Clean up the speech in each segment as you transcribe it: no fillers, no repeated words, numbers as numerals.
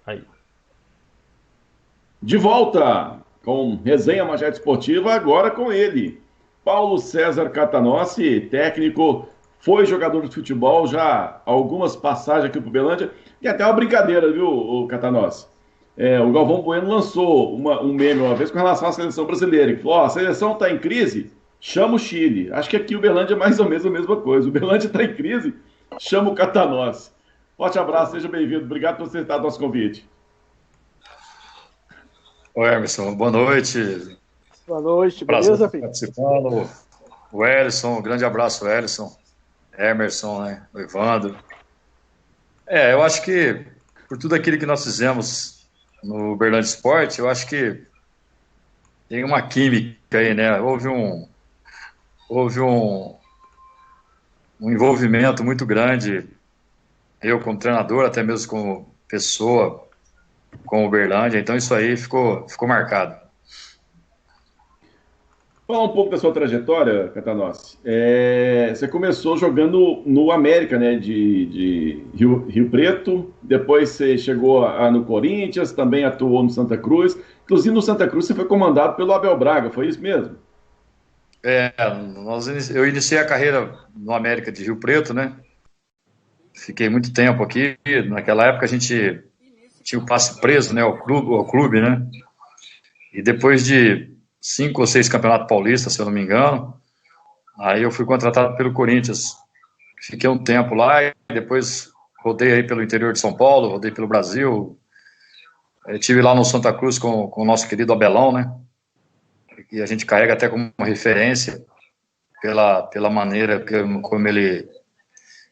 Aí. De volta com Resenha Manchete Esportiva, agora com ele, Paulo César Catanossi, técnico, foi jogador de futebol, já algumas passagens aqui pro Belândia, e até uma brincadeira, viu, o Catanossi? O Galvão Bueno lançou um meme uma vez com relação à seleção brasileira, e falou, ó, a seleção está em crise, chama o Chile. Acho que aqui o Belândia é mais ou menos a mesma coisa, o Belândia está em crise, chama o Catanossi. Forte abraço, seja bem-vindo, obrigado por aceitar nosso convite. Oi, Emerson, boa noite. Boa noite, Prazer beleza, estar filho? participando. O Ellison, um grande abraço, Ellison. Emerson, né? O Evandro. Eu acho que por tudo aquilo que nós fizemos no Uberlândia Esporte, eu acho que tem uma química aí, né? Houve um envolvimento muito grande, eu como treinador, até mesmo como pessoa, com o Uberlândia, então isso aí ficou marcado. Falar um pouco da sua trajetória, Catanossi. Você começou jogando no América, né, de Rio Preto, depois você chegou no Corinthians, também atuou no Santa Cruz. Inclusive no Santa Cruz você foi comandado pelo Abel Braga, foi isso mesmo? Eu iniciei a carreira no América de Rio Preto, né? Fiquei muito tempo aqui. Naquela época a gente tinha o passe preso, né? Ao clube, né? E depois de 5 ou 6 campeonatos paulistas, se eu não me engano, aí eu fui contratado pelo Corinthians. Fiquei um tempo lá e depois rodei aí pelo interior de São Paulo, rodei pelo Brasil. Estive lá no Santa Cruz com o nosso querido Abelão, né? E a gente carrega até como uma referência pela maneira como ele,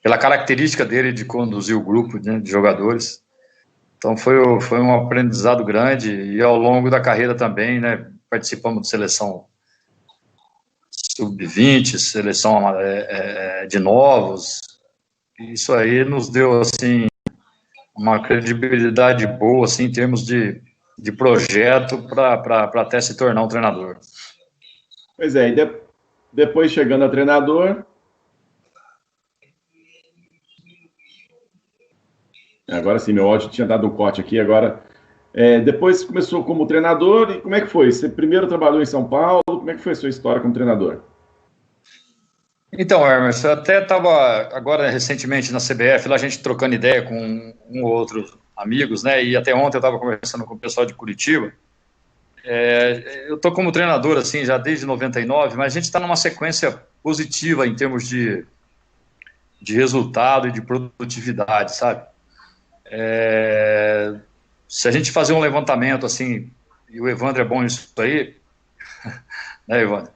pela característica dele de conduzir o grupo, né, de jogadores. Então foi um aprendizado grande e ao longo da carreira também, né, participamos de seleção sub-20, seleção de novos. Isso aí nos deu assim uma credibilidade boa assim, em termos de projeto para até se tornar um treinador. Pois é, e depois chegando a treinador. Agora sim, meu áudio tinha dado um corte aqui, agora. Depois começou como treinador, e como é que foi? Você primeiro trabalhou em São Paulo, como é que foi a sua história como treinador? Então, Emerson, eu até estava agora recentemente na CBF, lá a gente trocando ideia com um ou outro amigos, né? E até ontem eu estava conversando com o pessoal de Curitiba. Eu estou como treinador assim já desde 99, mas a gente está numa sequência positiva em termos de resultado e de produtividade, sabe? Se a gente fazer um levantamento assim, e o Evandro é bom nisso aí, né, Evandro?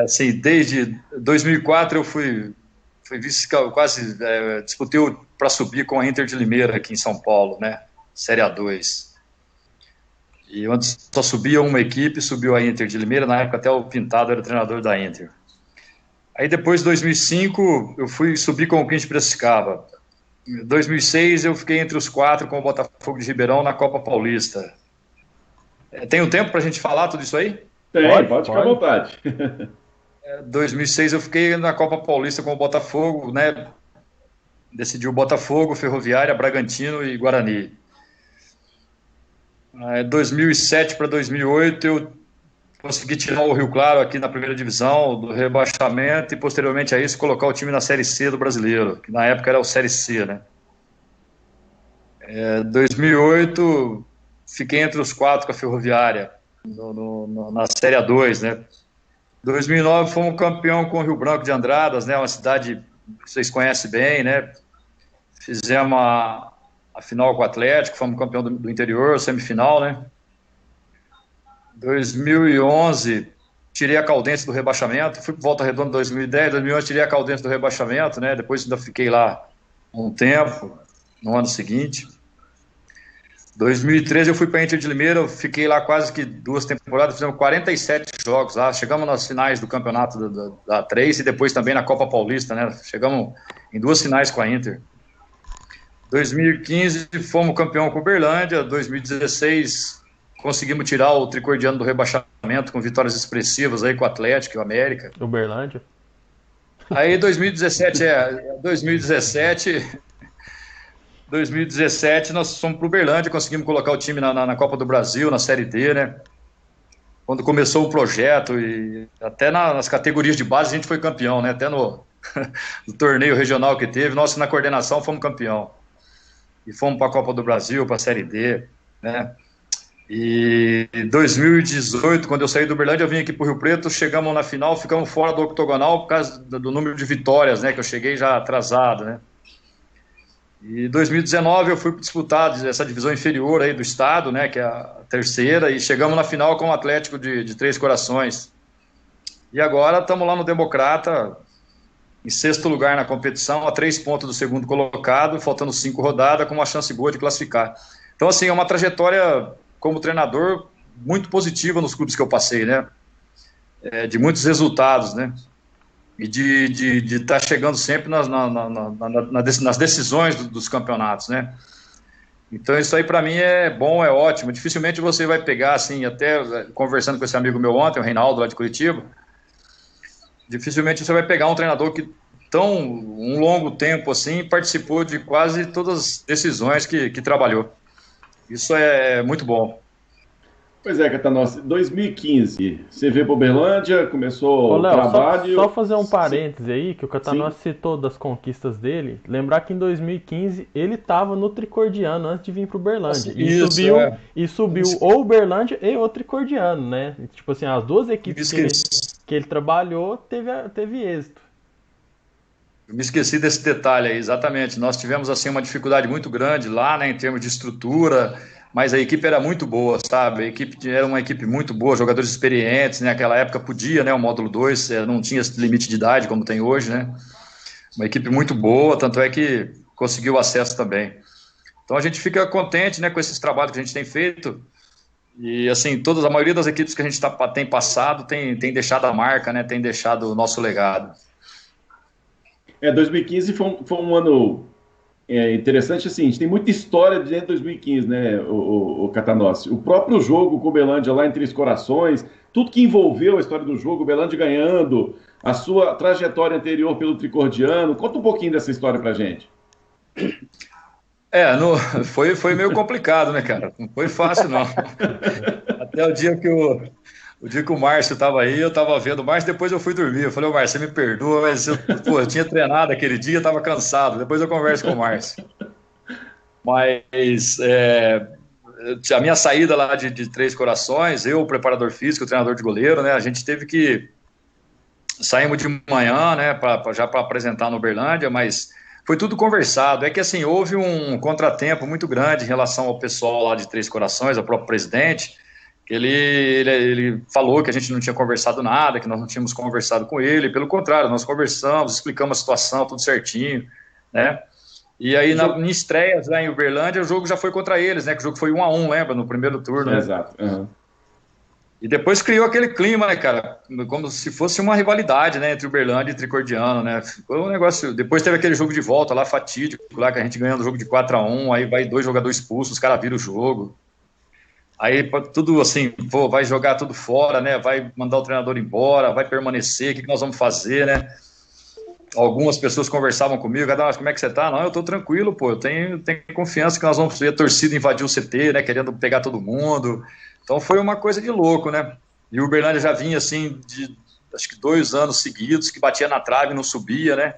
Assim, desde 2004 eu fui vice, quase disputei para subir com a Inter de Limeira aqui em São Paulo, né? Série A2. E onde só subia uma equipe, subiu a Inter de Limeira, na época até o Pintado era treinador da Inter. Aí depois, em 2005, eu fui subir com o 15 de Piracicaba. Em 2006, eu fiquei entre os 4 com o Botafogo de Ribeirão na Copa Paulista. Tem um tempo para a gente falar tudo isso aí? Pode ficar à vontade. 2006 eu fiquei na Copa Paulista com o Botafogo, né? Decidiu Botafogo, Ferroviária, Bragantino e Guarani. 2007 para 2008 eu consegui tirar o Rio Claro aqui na primeira divisão do rebaixamento e posteriormente a isso colocar o time na Série C do Brasileiro, que na época era o Série C, né? 2008 fiquei entre os 4 com a Ferroviária na Série A2, né? 2009 fomos campeão com o Rio Branco de Andradas, né? Uma cidade que vocês conhecem bem, né? Fizemos a final com o Atlético, fomos campeão do interior, semifinal, né? 2011 tirei a Caldense do rebaixamento, fui para Volta Redonda em 2010, 2011 tirei a Caldense do rebaixamento, né? Depois ainda fiquei lá um tempo, no ano seguinte. 2013 eu fui para a Inter de Limeira, eu fiquei lá quase que 2 temporadas, fizemos 47 jogos lá, chegamos nas finais do campeonato da 3 e depois também na Copa Paulista, né? Chegamos em 2 finais com a Inter. 2015 fomos campeão com o Uberlândia, 2016 conseguimos tirar o tricordiano do rebaixamento com vitórias expressivas aí com o Atlético e o América. Uberlândia. Aí 2017 2017 nós fomos para o Uberlândia, conseguimos colocar o time na Copa do Brasil, na Série D, né? Quando começou o projeto e até nas categorias de base a gente foi campeão, né? Até no torneio regional que teve, nós na coordenação fomos campeão. E fomos para a Copa do Brasil, para a Série D, né? E em 2018, quando eu saí do Uberlândia, eu vim aqui para o Rio Preto, chegamos na final, ficamos fora do octogonal por causa do número de vitórias, né? Que eu cheguei já atrasado, né? E em 2019 eu fui disputar essa divisão inferior aí do estado, né, que é a terceira, e chegamos na final com o Atlético de Três Corações. E agora estamos lá no Democrata, em sexto lugar na competição, a 3 pontos do segundo colocado, faltando 5 rodadas, com uma chance boa de classificar. Então, assim, é uma trajetória como treinador muito positiva nos clubes que eu passei, né, de muitos resultados, né. E de estar chegando sempre nas decisões dos campeonatos, né? Então isso aí para mim é bom, é ótimo. Dificilmente você vai pegar, assim, até conversando com esse amigo meu ontem, o Reinaldo lá de Curitiba, dificilmente você vai pegar um treinador que um longo tempo assim participou de quase todas as decisões que trabalhou. Isso é muito bom. Pois é, Catanós, 2015, você veio para Uberlândia, começou o Léo, trabalho... só fazer um parêntese aí, que o Catanós citou das conquistas dele. Lembrar que em 2015 ele estava no Tricordiano antes de vir para o Uberlândia. E subiu o Uberlândia e o Tricordiano, né? Tipo assim, as duas equipes que ele trabalhou teve êxito. Eu me esqueci desse detalhe aí, exatamente. Nós tivemos assim uma dificuldade muito grande lá, né, em termos de estrutura, mas a equipe era muito boa, sabe? A equipe era uma equipe muito boa, jogadores experientes, né? Naquela época podia, né? O módulo 2 não tinha esse limite de idade como tem hoje, né? Uma equipe muito boa, tanto é que conseguiu acesso também. Então a gente fica contente, né, com esses trabalhos que a gente tem feito. E assim, a maioria das equipes que a gente tem passado tem deixado a marca, né? Tem deixado o nosso legado. 2015 foi um ano interessante, assim, a gente tem muita história dentro de 2015, né, o Catanós. O próprio jogo com o Uberlândia lá em Três Corações, tudo que envolveu a história do jogo, o Uberlândia ganhando, a sua trajetória anterior pelo Tricordiano. Conta um pouquinho dessa história pra gente. Foi meio complicado, né, cara? Não foi fácil, não. Até o dia que o Márcio estava aí, eu estava vendo o Márcio, depois eu fui dormir. Eu falei, Márcio, você me perdoa, mas eu tinha treinado aquele dia, estava cansado. Depois eu converso com o Márcio. Mas a minha saída lá de Três Corações, eu, o preparador físico, o treinador de goleiro, né, a gente teve que... Saímos de manhã, né, já para apresentar no Uberlândia, mas foi tudo conversado. É que, assim, houve um contratempo muito grande em relação ao pessoal lá de Três Corações, ao próprio presidente. Ele falou que a gente não tinha conversado nada, que nós não tínhamos conversado com ele. Pelo contrário, nós conversamos, explicamos a situação, tudo certinho, né? E aí, na estreia, lá em Uberlândia, o jogo já foi contra eles, né? Que o jogo foi 1-1, lembra? No primeiro turno. Exato. Uhum. E depois criou aquele clima, né, cara? Como se fosse uma rivalidade, né? Entre Uberlândia e Tricordiano, né? Foi um negócio... Depois teve aquele jogo de volta lá, fatídico, lá que a gente ganhando o jogo de 4-1, aí vai 2 jogadores expulsos, os caras viram o jogo. Aí tudo assim, vai jogar tudo fora, né? Vai mandar o treinador embora, vai permanecer, o que nós vamos fazer, né? Algumas pessoas conversavam comigo, como é que você tá? Não, eu tô tranquilo, pô, eu tenho confiança que nós vamos ver a torcida invadir o CT, né? Querendo pegar todo mundo. Então foi uma coisa de louco, né? E o Uberlândia já vinha assim, acho que 2 anos seguidos, que batia na trave e não subia, né?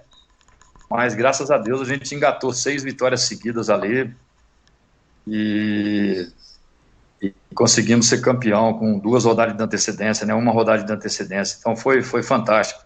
Mas graças a Deus a gente engatou 6 vitórias seguidas ali. E conseguimos ser campeão com 2 rodadas de antecedência, né? 1 rodada de antecedência. Então foi fantástico.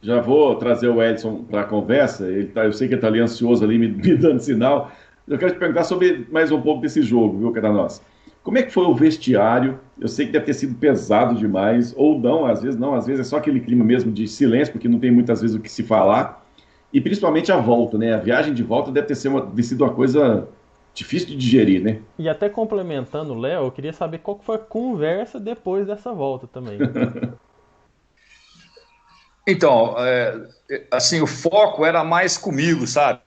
Já vou trazer o Edson para a conversa. Eu sei que ele está ali ansioso, ali, me dando sinal. Eu quero te perguntar sobre mais um pouco desse jogo, viu, Catanós? Como é que foi o vestiário? Eu sei que deve ter sido pesado demais, ou não, às vezes é só aquele clima mesmo de silêncio, porque não tem muitas vezes o que se falar. E principalmente a volta, né? A viagem de volta deve ter sido uma coisa difícil de digerir, né? E até complementando o Léo, eu queria saber qual que foi a conversa depois dessa volta também. Então, assim, o foco era mais comigo, sabe?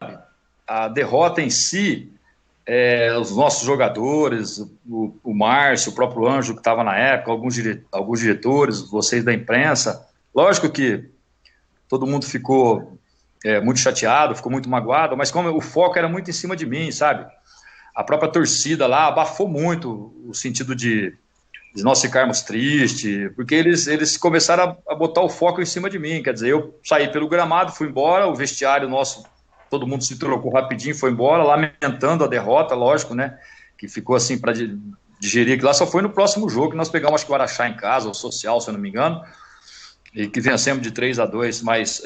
A derrota em si, os nossos jogadores, o Márcio, o próprio Ângelo que estava na época, alguns diretores, vocês da imprensa, lógico que todo mundo ficou muito chateado, ficou muito magoado, mas como o foco era muito em cima de mim, sabe? A própria torcida lá abafou muito o sentido de nós ficarmos tristes, porque eles começaram a botar o foco em cima de mim, quer dizer, eu saí pelo gramado, fui embora, o vestiário nosso, todo mundo se trocou rapidinho, foi embora, lamentando a derrota, lógico, né, que ficou assim para digerir, que lá só foi no próximo jogo, que nós pegamos, acho que o Araxá em casa, o Social, se eu não me engano, e que vencemos de 3-2, mas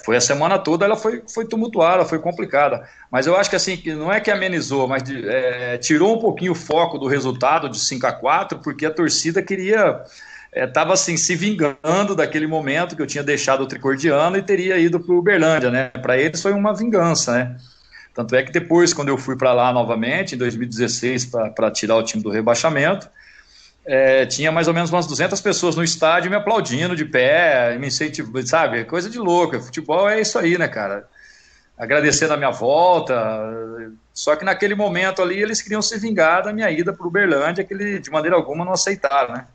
foi a semana toda, ela foi tumultuada, foi complicada, mas eu acho que assim, que não é que amenizou, mas tirou um pouquinho o foco do resultado de 5-4, porque a torcida queria, estava assim, se vingando daquele momento que eu tinha deixado o Tricordiano e teria ido para o Uberlândia, né, para eles foi uma vingança, né, tanto é que depois, quando eu fui para lá novamente, em 2016, para tirar o time do rebaixamento, tinha mais ou menos umas 200 pessoas no estádio me aplaudindo de pé, me incentivando, sabe? Coisa de louco. Futebol é isso aí, né, cara? Agradecendo a minha volta. Só que naquele momento ali eles queriam se vingar da minha ida para o Uberlândia, que eles de maneira alguma não aceitaram, né?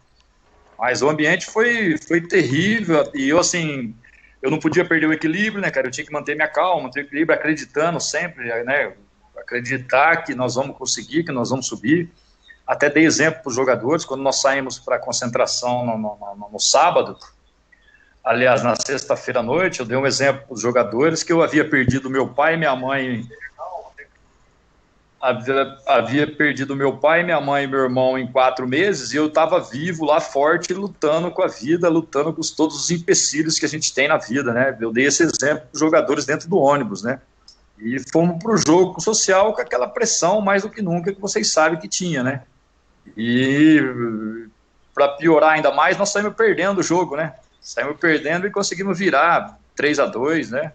Mas o ambiente foi terrível e eu, assim, eu não podia perder o equilíbrio, né, cara? Eu tinha que manter minha calma, manter o equilíbrio, acreditando sempre, né? Acreditar que nós vamos conseguir, que nós vamos subir. Até dei exemplo para os jogadores, quando nós saímos para a concentração no sábado, aliás, na sexta-feira à noite, eu dei um exemplo para os jogadores que eu havia perdido meu pai e minha mãe, e meu irmão em 4 meses, e eu estava vivo lá, forte, lutando com a vida, lutando com todos os empecilhos que a gente tem na vida, né? Eu dei esse exemplo para os jogadores dentro do ônibus, né? E fomos para o jogo social com aquela pressão, mais do que nunca, que vocês sabem que tinha, né? E para piorar ainda mais, nós saímos perdendo o jogo, né? Saímos perdendo e conseguimos virar 3-2, né?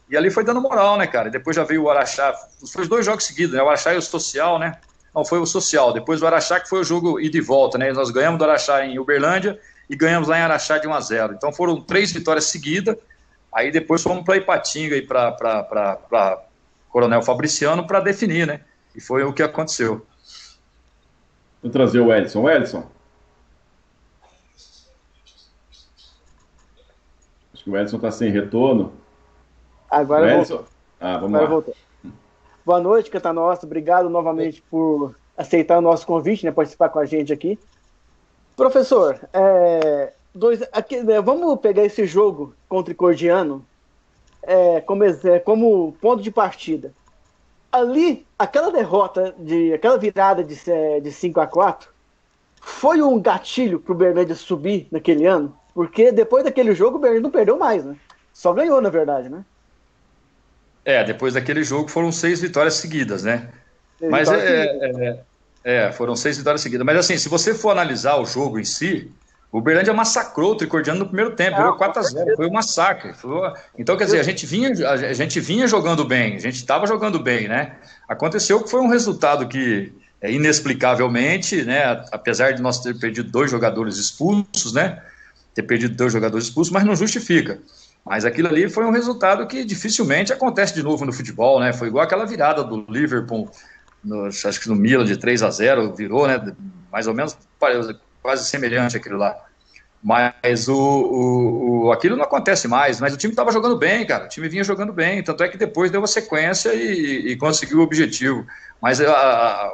E ali foi dando moral, né, cara? E depois já veio o Araxá, foi os 2 jogos seguidos, né? O Araxá e o Social, né? Não, foi o Social. Depois o Araxá, que foi o jogo ida e volta, né? Nós ganhamos do Araxá em Uberlândia e ganhamos lá em Araxá de 1-0. Então foram 3 vitórias seguidas. Aí depois fomos para Ipatinga e para Coronel Fabriciano para definir, né? E foi o que aconteceu. Vou trazer o Edson. Edson. Acho que o Edson está sem retorno. Agora voltou. Vamos lá. Voltou. Boa noite, Catanossa. Obrigado novamente por aceitar o nosso convite, né, participar com a gente aqui. Professor, vamos pegar esse jogo contra o Cordiano como ponto de partida. Ali, aquela derrota, aquela virada de 5-4, foi um gatilho para o Uberlândia subir naquele ano? Porque depois daquele jogo, o Uberlândia não perdeu mais, né? Só ganhou, na verdade, né? Depois daquele jogo foram 6 vitórias seguidas, né? Mas foram 6 vitórias seguidas. Mas assim, se você for analisar o jogo em si, o Uberlândia massacrou o Tricordiano no primeiro tempo, virou 4-0, foi um massacre. Então, quer dizer, a gente vinha jogando bem, a gente estava jogando bem, né? Aconteceu que foi um resultado que, inexplicavelmente, né, apesar de nós ter perdido 2 jogadores expulsos, né? Mas não justifica. Mas aquilo ali foi um resultado que dificilmente acontece de novo no futebol, né? Foi igual aquela virada do Liverpool, acho que no Milan de 3-0, virou, né? Mais ou menos quase semelhante àquilo lá. Mas aquilo não acontece mais. Mas o time estava jogando bem, cara. O time vinha jogando bem. Tanto é que depois deu uma sequência e conseguiu o objetivo. Mas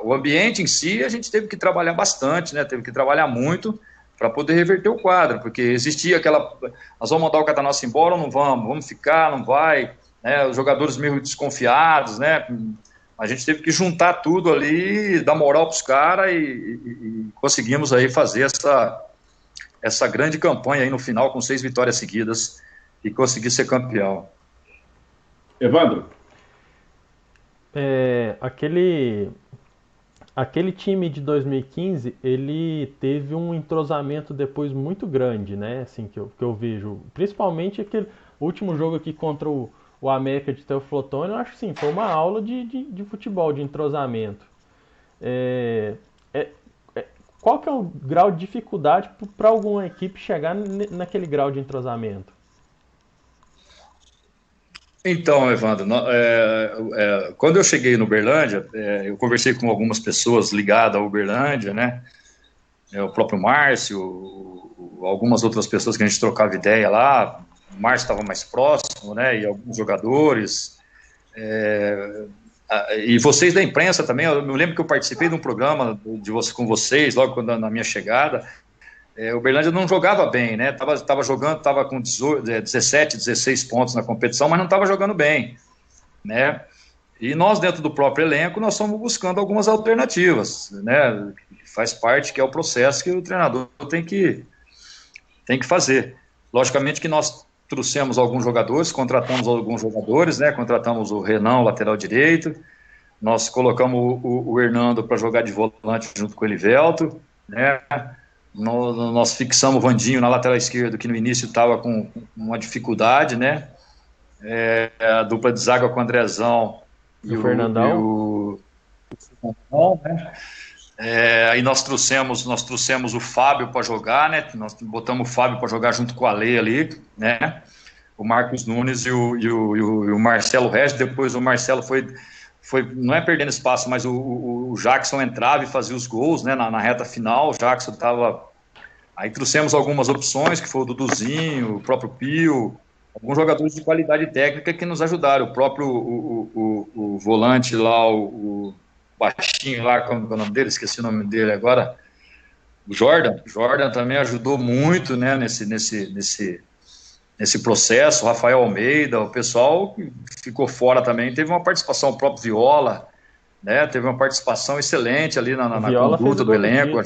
o ambiente em si, a gente teve que trabalhar bastante, né? Teve que trabalhar muito para poder reverter o quadro. Porque existia aquela... Nós vamos mandar o Catanossa embora ou não vamos? Vamos ficar, não vai? Né? Os jogadores meio desconfiados, né? A gente teve que juntar tudo ali, dar moral para os caras e conseguimos aí fazer essa grande campanha aí no final com 6 vitórias seguidas e conseguir ser campeão. Evandro? Aquele time de 2015, ele teve um entrosamento depois muito grande, né? Assim, que eu vejo. Principalmente aquele último jogo aqui contra o América de Teoflotone, eu acho que sim, foi uma aula de futebol, de entrosamento. Qual que é o grau de dificuldade para alguma equipe chegar naquele grau de entrosamento? Então, Evandro, quando eu cheguei no Uberlândia, eu conversei com algumas pessoas ligadas ao Uberlândia, né? O próprio Márcio, algumas outras pessoas que a gente trocava ideia lá, Márcio estava mais próximo, né, e alguns jogadores, e vocês da imprensa também. Eu me lembro que eu participei de um programa com vocês, logo quando, na minha chegada. O Uberlândia não jogava bem, né, estava com 17, 16 pontos na competição, mas não estava jogando bem, né, e nós dentro do próprio elenco, nós estamos buscando algumas alternativas, né, faz parte, que é o processo que o treinador tem que fazer. Logicamente que nós trouxemos alguns jogadores, contratamos alguns jogadores, né, contratamos o Renan, o lateral direito, nós colocamos o Hernando para jogar de volante junto com o Elivelto, né, nós fixamos o Vandinho na lateral esquerda, que no início estava com uma dificuldade, né, a dupla de zaga com o Andrezão e o Fernandão. O Fernandão, né? Aí nós trouxemos o Fábio para jogar, né? Nós botamos o Fábio para jogar junto com o Ale ali, né? O Marcos Nunes e o Marcelo Regis. Depois o Marcelo foi não é perdendo espaço, mas o Jackson entrava e fazia os gols, né? Na reta final, o Jackson estava. Aí trouxemos algumas opções, que foi o Duduzinho, o próprio Pio, alguns jogadores de qualidade técnica que nos ajudaram. O próprio o volante lá, o baixinho lá, como é o nome dele? Esqueci o nome dele agora. O Jordan também ajudou muito, né, nesse processo. O Rafael Almeida, o pessoal que ficou fora também, teve uma participação. O próprio Viola, né, teve uma participação excelente ali na conduta do elenco.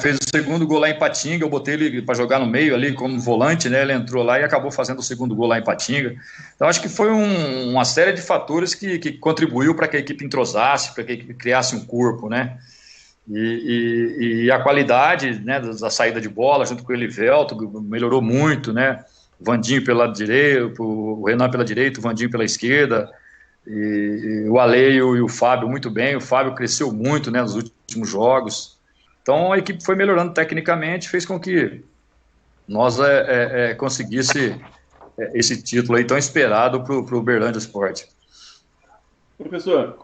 Fez o segundo gol lá em Patinga. Eu botei ele para jogar no meio ali como volante, né? Ele entrou lá e acabou fazendo o segundo gol lá em Patinga. Então acho que foi uma série de fatores que contribuiu para que a equipe entrosasse, para que a equipe criasse um corpo, né? E a qualidade, né, da saída de bola junto com o Elivelto melhorou muito, né? O Vandinho pelo lado direito, o Renan pela direita, o Vandinho pela esquerda, e o Ale e o Fábio muito bem. O Fábio cresceu muito, né, nos últimos jogos. Então a equipe foi melhorando tecnicamente, fez com que nós conseguisse esse título aí tão esperado para o Uberlândia Sport. Professor,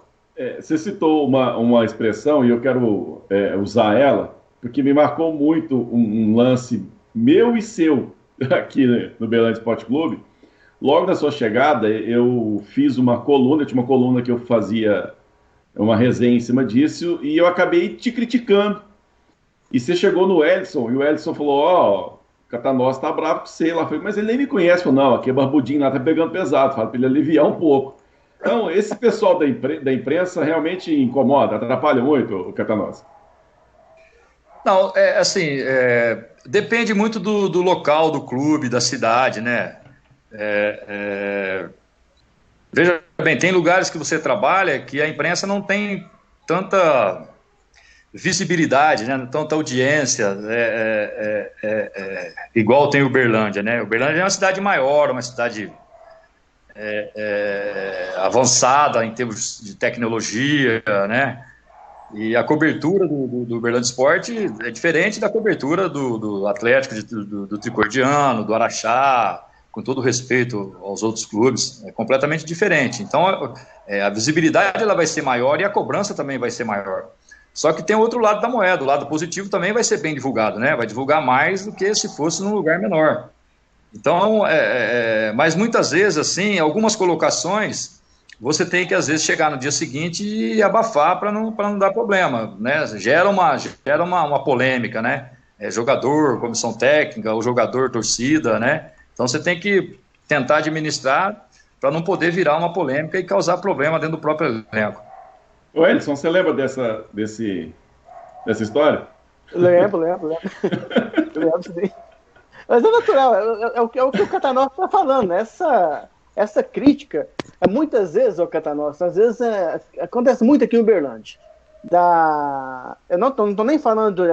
você citou uma expressão e eu quero usar ela, porque me marcou muito um lance meu e seu aqui no Uberlândia Sport Clube. Logo da sua chegada, eu fiz uma coluna, tinha uma coluna que eu fazia uma resenha em cima disso, e eu acabei te criticando. E você chegou no Edson, e o Edson falou, o Catanós tá bravo com você lá. Eu falei, mas ele nem me conhece. Falei, não, aqui é barbudinho lá, tá pegando pesado. Fala pra ele aliviar um pouco. Então, esse pessoal da imprensa realmente incomoda, atrapalha muito o Catanós. Não, assim, depende muito do local, do clube, da cidade, né? Veja bem, tem lugares que você trabalha que a imprensa não tem tanta visibilidade, né? Tanta audiência, igual tem Uberlândia, né? Uberlândia é uma cidade maior, uma cidade avançada em termos de tecnologia, né? E a cobertura do Uberlândia Sport é diferente da cobertura do Atlético, do Tricordiano, do Araxá, com todo respeito aos outros clubes, é completamente diferente. Então, a visibilidade ela vai ser maior e a cobrança também vai ser maior. Só que tem outro lado da moeda, o lado positivo também vai ser bem divulgado, né? Vai divulgar mais do que se fosse num lugar menor. Então, mas muitas vezes, assim, algumas colocações, você tem que, às vezes, chegar no dia seguinte e abafar para não dar problema, né? Gera uma polêmica, né? Jogador, comissão técnica, o jogador, torcida, né? Então, você tem que tentar administrar para não poder virar uma polêmica e causar problema dentro do próprio elenco. Ô Edson, você lembra dessa história? Lembro. Lembro sim. Mas é natural, é o que o Catanós está falando, né? Essa crítica, muitas vezes, o Catanós, às vezes acontece muito aqui em Uberlândia. Eu não tô nem falando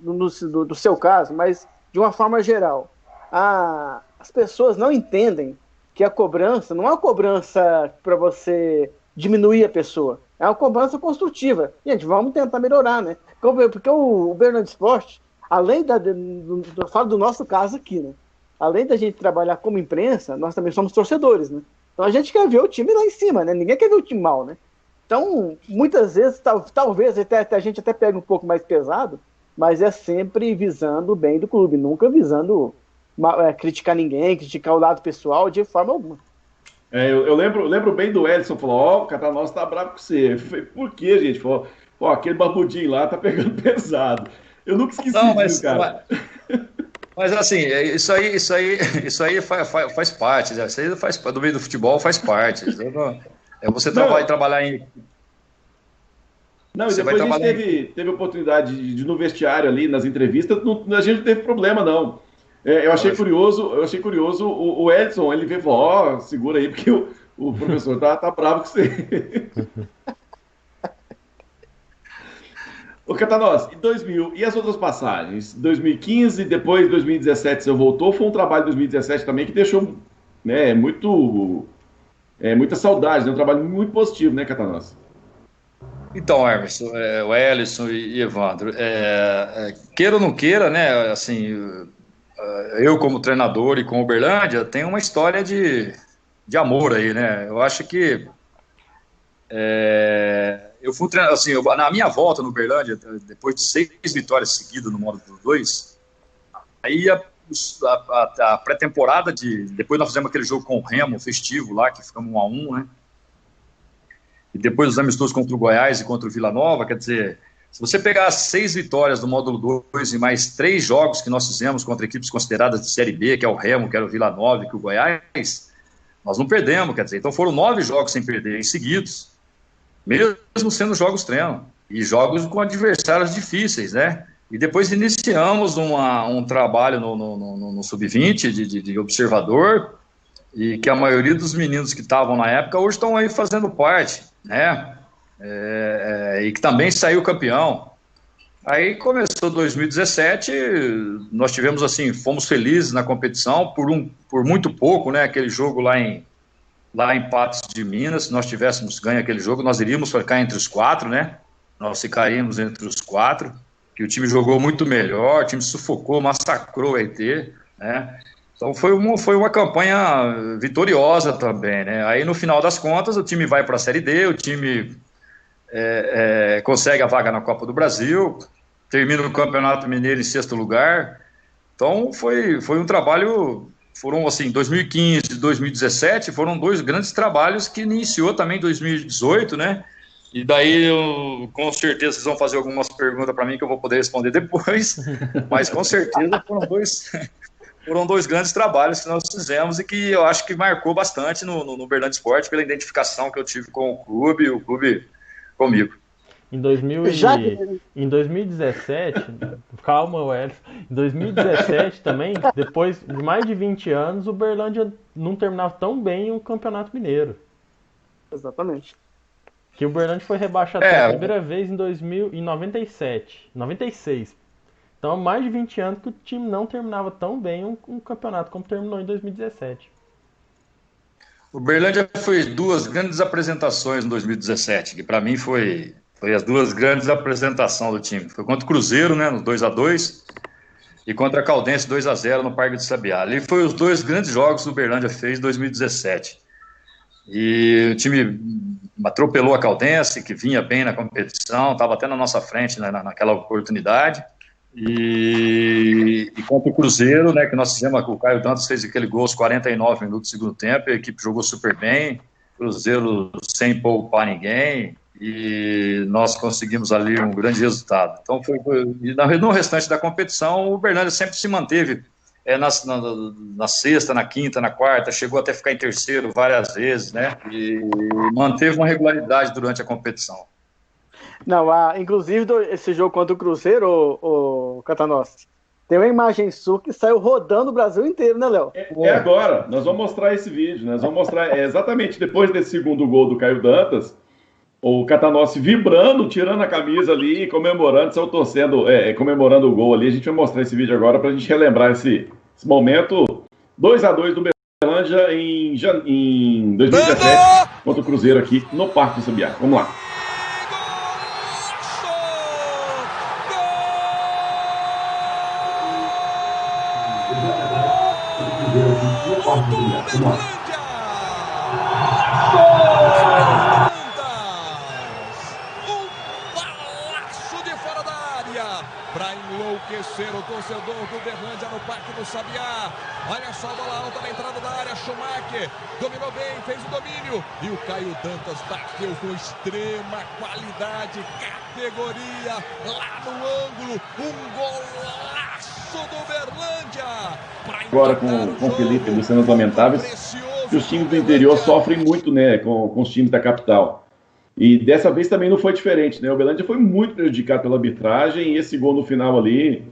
do seu caso, mas de uma forma geral. As pessoas não entendem que a cobrança não é uma cobrança para você diminuir a pessoa, é uma cobrança construtiva. Gente, vamos tentar melhorar, né? Porque o Uberlândia Sport, além eu falo do nosso caso aqui, né? Além da gente trabalhar como imprensa, nós também somos torcedores, né? Então a gente quer ver o time lá em cima, né? Ninguém quer ver o time mal, né? Então, muitas vezes, talvez a gente até pega um pouco mais pesado, mas é sempre visando o bem do clube, nunca visando criticar ninguém, criticar o lado pessoal de forma alguma. Eu lembro bem do Edson, falou, ó, o Catanós tá bravo com você. Eu falei, por quê, gente? Falou, ó, aquele barbudinho lá tá pegando pesado. Eu nunca esqueci disso, cara. Mas assim, isso aí faz parte, né? Isso aí do meio do futebol faz parte. Você vai trabalhar em... Não, e depois a gente teve oportunidade de ir no vestiário ali, nas entrevistas, a gente não teve problema, não. Eu achei curioso o Edson, ele veio e falou, ó, segura aí, porque o professor tá bravo com você. Ô, Catanós, e as outras passagens? 2015, depois 2017 você voltou, foi um trabalho de 2017 também que deixou, né, muita saudade, né, um trabalho muito positivo, né, Catanós? Então, Emerson, o Ellison e Evandro, queira ou não queira, né, assim, eu como treinador e com o Uberlândia, tem uma história de amor aí, né, eu acho que eu fui assim, na minha volta no Uberlândia, depois de 6 vitórias seguidas no módulo 2, aí a pré-temporada depois nós fizemos aquele jogo com o Remo, festivo lá, que ficamos 1-1, né, e depois os amistosos contra o Goiás e contra o Vila Nova, quer dizer, se você pegar as 6 vitórias do módulo 2 e mais 3 jogos que nós fizemos contra equipes consideradas de Série B, que é o Remo, que era o Vila Nova e que o Goiás, nós não perdemos, quer dizer, então foram 9 jogos sem perder em seguidos, mesmo sendo jogos treino, e jogos com adversários difíceis, né? E depois iniciamos um trabalho no Sub-20 de observador, e que a maioria dos meninos que estavam na época hoje estão aí fazendo parte, né? E que também saiu campeão. Aí começou 2017, nós tivemos assim, fomos felizes na competição por muito pouco, né? Aquele jogo lá em Patos de Minas, se nós tivéssemos ganho aquele jogo, nós iríamos ficar entre os 4, né? Nós ficaríamos entre os 4, que o time jogou muito melhor, o time sufocou, massacrou o ET, né? Então foi uma campanha vitoriosa também, né? Aí no final das contas o time vai para a Série D, o time consegue a vaga na Copa do Brasil, termina o Campeonato Mineiro em 6º lugar. Então foi um trabalho, foram assim, 2015 e 2017 foram 2 grandes trabalhos que iniciou também em 2018, né? E daí com certeza vocês vão fazer algumas perguntas para mim que eu vou poder responder depois, mas com certeza foram 2 grandes trabalhos que nós fizemos e que eu acho que marcou bastante no Uberlândia Esporte pela identificação que eu tive com o clube comigo. Em 2017, calma, Wellington, em 2017 também, depois de mais de 20 anos, o Uberlândia não terminava tão bem o Campeonato Mineiro. Exatamente. Que o Uberlândia foi rebaixado pela primeira vez em 96. Então, mais de 20 anos que o time não terminava tão bem um campeonato como terminou em 2017. O Uberlândia fez 2 grandes apresentações em 2017, que para mim foi as 2 grandes apresentações do time. Foi contra o Cruzeiro, né, no 2-2, e contra a Caldense 2-0 no Parque de Sabiá. Ali foi os 2 grandes jogos que o Uberlândia fez em 2017. E o time atropelou a Caldense, que vinha bem na competição, estava até na nossa frente, né, naquela oportunidade. E contra o Cruzeiro, né, que nós fizemos, o Caio Dantas fez aquele gol aos 49 minutos do segundo tempo, a equipe jogou super bem, Cruzeiro sem poupar ninguém, e nós conseguimos ali um grande resultado. Então, no restante da competição, o Uberlândia sempre se manteve na sexta, na quinta, na quarta, chegou até ficar em terceiro várias vezes, né, e manteve uma regularidade durante a competição. Não, inclusive esse jogo contra o Cruzeiro, o Catanós, tem uma imagem sua que saiu rodando o Brasil inteiro, né, Léo? Agora, nós vamos mostrar esse vídeo, nós vamos mostrar exatamente depois desse segundo gol do Caio Dantas, o Catanós vibrando, tirando a camisa ali, comemorando, saiu torcendo, comemorando o gol ali. A gente vai mostrar esse vídeo agora pra gente relembrar esse momento. 2-2 do Uberlândia em 2017 contra o Cruzeiro aqui no Parque do Sabiá. Vamos lá. Um balaço de fora da área. categoria para enlouquecer o torcedor do Uberlândia no Parque do Sabiá. Olha só a bola alta na entrada da área. Schumacher dominou bem, fez o domínio. E o Caio Dantas bateu com extrema qualidade, categoria, lá no ângulo. Um golaço do Uberlândia. Agora com o Felipe, dos cenas lamentáveis, que os times do interior sofrem muito, né, com os times da capital. E dessa vez também não foi diferente, né? O Uberlândia foi muito prejudicado pela arbitragem e esse gol no final ali,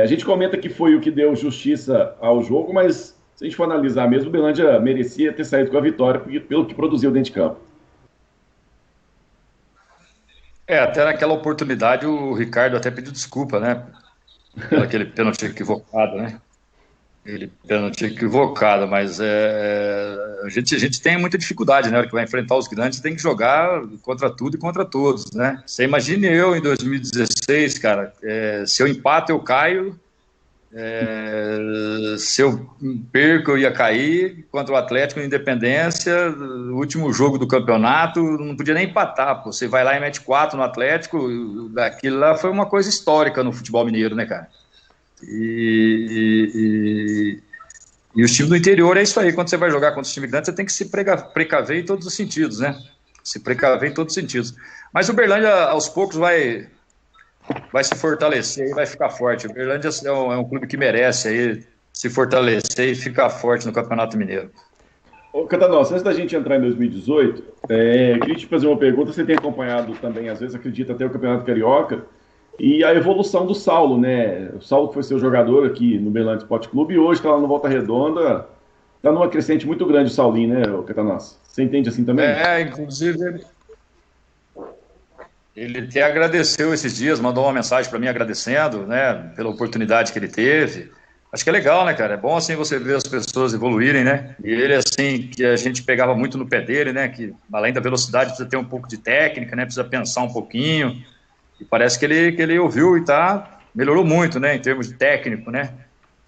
a gente comenta que foi o que deu justiça ao jogo, mas se a gente for analisar mesmo, o Uberlândia merecia ter saído com a vitória pelo que produziu dentro de campo. Até naquela oportunidade o Ricardo até pediu desculpa, né? Pelo aquele pênalti equivocado, né? Ele pênalti equivocado, mas a gente tem muita dificuldade, né? Na hora que vai enfrentar os grandes, tem que jogar contra tudo e contra todos, né? Você imagine eu em 2016, cara, se eu empato eu caio, se eu perco eu ia cair contra o Atlético Independência, o último jogo do campeonato, não podia nem empatar, pô. Você vai lá e mete 4 no Atlético, aquilo lá foi uma coisa histórica no futebol mineiro, né, cara? E os times do interior é isso aí. Quando você vai jogar contra os times grandes, você tem que se precaver em todos os sentidos, né? Se precaver em todos os sentidos. Mas o Uberlândia, aos poucos, vai se fortalecer e vai ficar forte. O Uberlândia é um clube que merece aí se fortalecer e ficar forte no Campeonato Mineiro. Ô, Catanós, antes da gente entrar em 2018, queria te fazer uma pergunta. Você tem acompanhado também, às vezes, acredita, até o Campeonato Carioca, e a evolução do Saulo, né? O Saulo foi seu jogador aqui no Uberlândia Esporte Clube e hoje está lá no Volta Redonda, está numa crescente muito grande o Saulinho, né, Catanás? Você entende assim também? Inclusive ele até agradeceu esses dias, mandou uma mensagem para mim agradecendo, né, pela oportunidade que ele teve. Acho que é legal, né, cara? É bom assim você ver as pessoas evoluírem, né? E ele, assim, que a gente pegava muito no pé dele, né? Que além da velocidade precisa ter um pouco de técnica, né? Precisa pensar um pouquinho. E parece que ele ouviu e melhorou muito, né, em termos de técnico, né,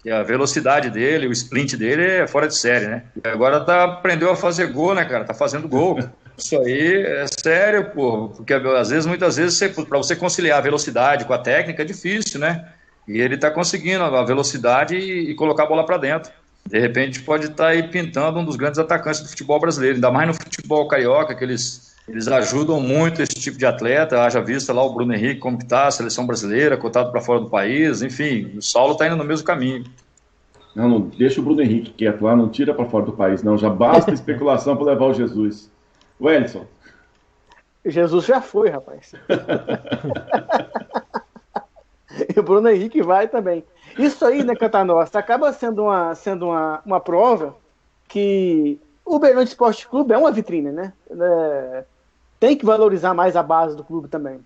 que a velocidade dele, o sprint dele é fora de série, né, e agora aprendeu a fazer gol, né, cara, tá fazendo gol. Isso aí é sério, pô, porque muitas vezes, para você conciliar a velocidade com a técnica é difícil, né, e ele tá conseguindo a velocidade e colocar a bola para dentro. De repente pode estar aí pintando um dos grandes atacantes do futebol brasileiro, ainda mais no futebol carioca, que eles ajudam muito esse tipo de atleta. Haja vista lá o Bruno Henrique, como que tá, a seleção brasileira, cotado para fora do país, enfim, o Saulo está indo no mesmo caminho. Não deixa o Bruno Henrique quieto lá, não tira para fora do país, não, já basta especulação para levar o Jesus. Wellington. Jesus já foi, rapaz. E o Bruno Henrique vai também. Isso aí, né, Catanós, acaba sendo uma prova que o Uberlândia Esporte Clube é uma vitrine, né? Tem que valorizar mais a base do clube também.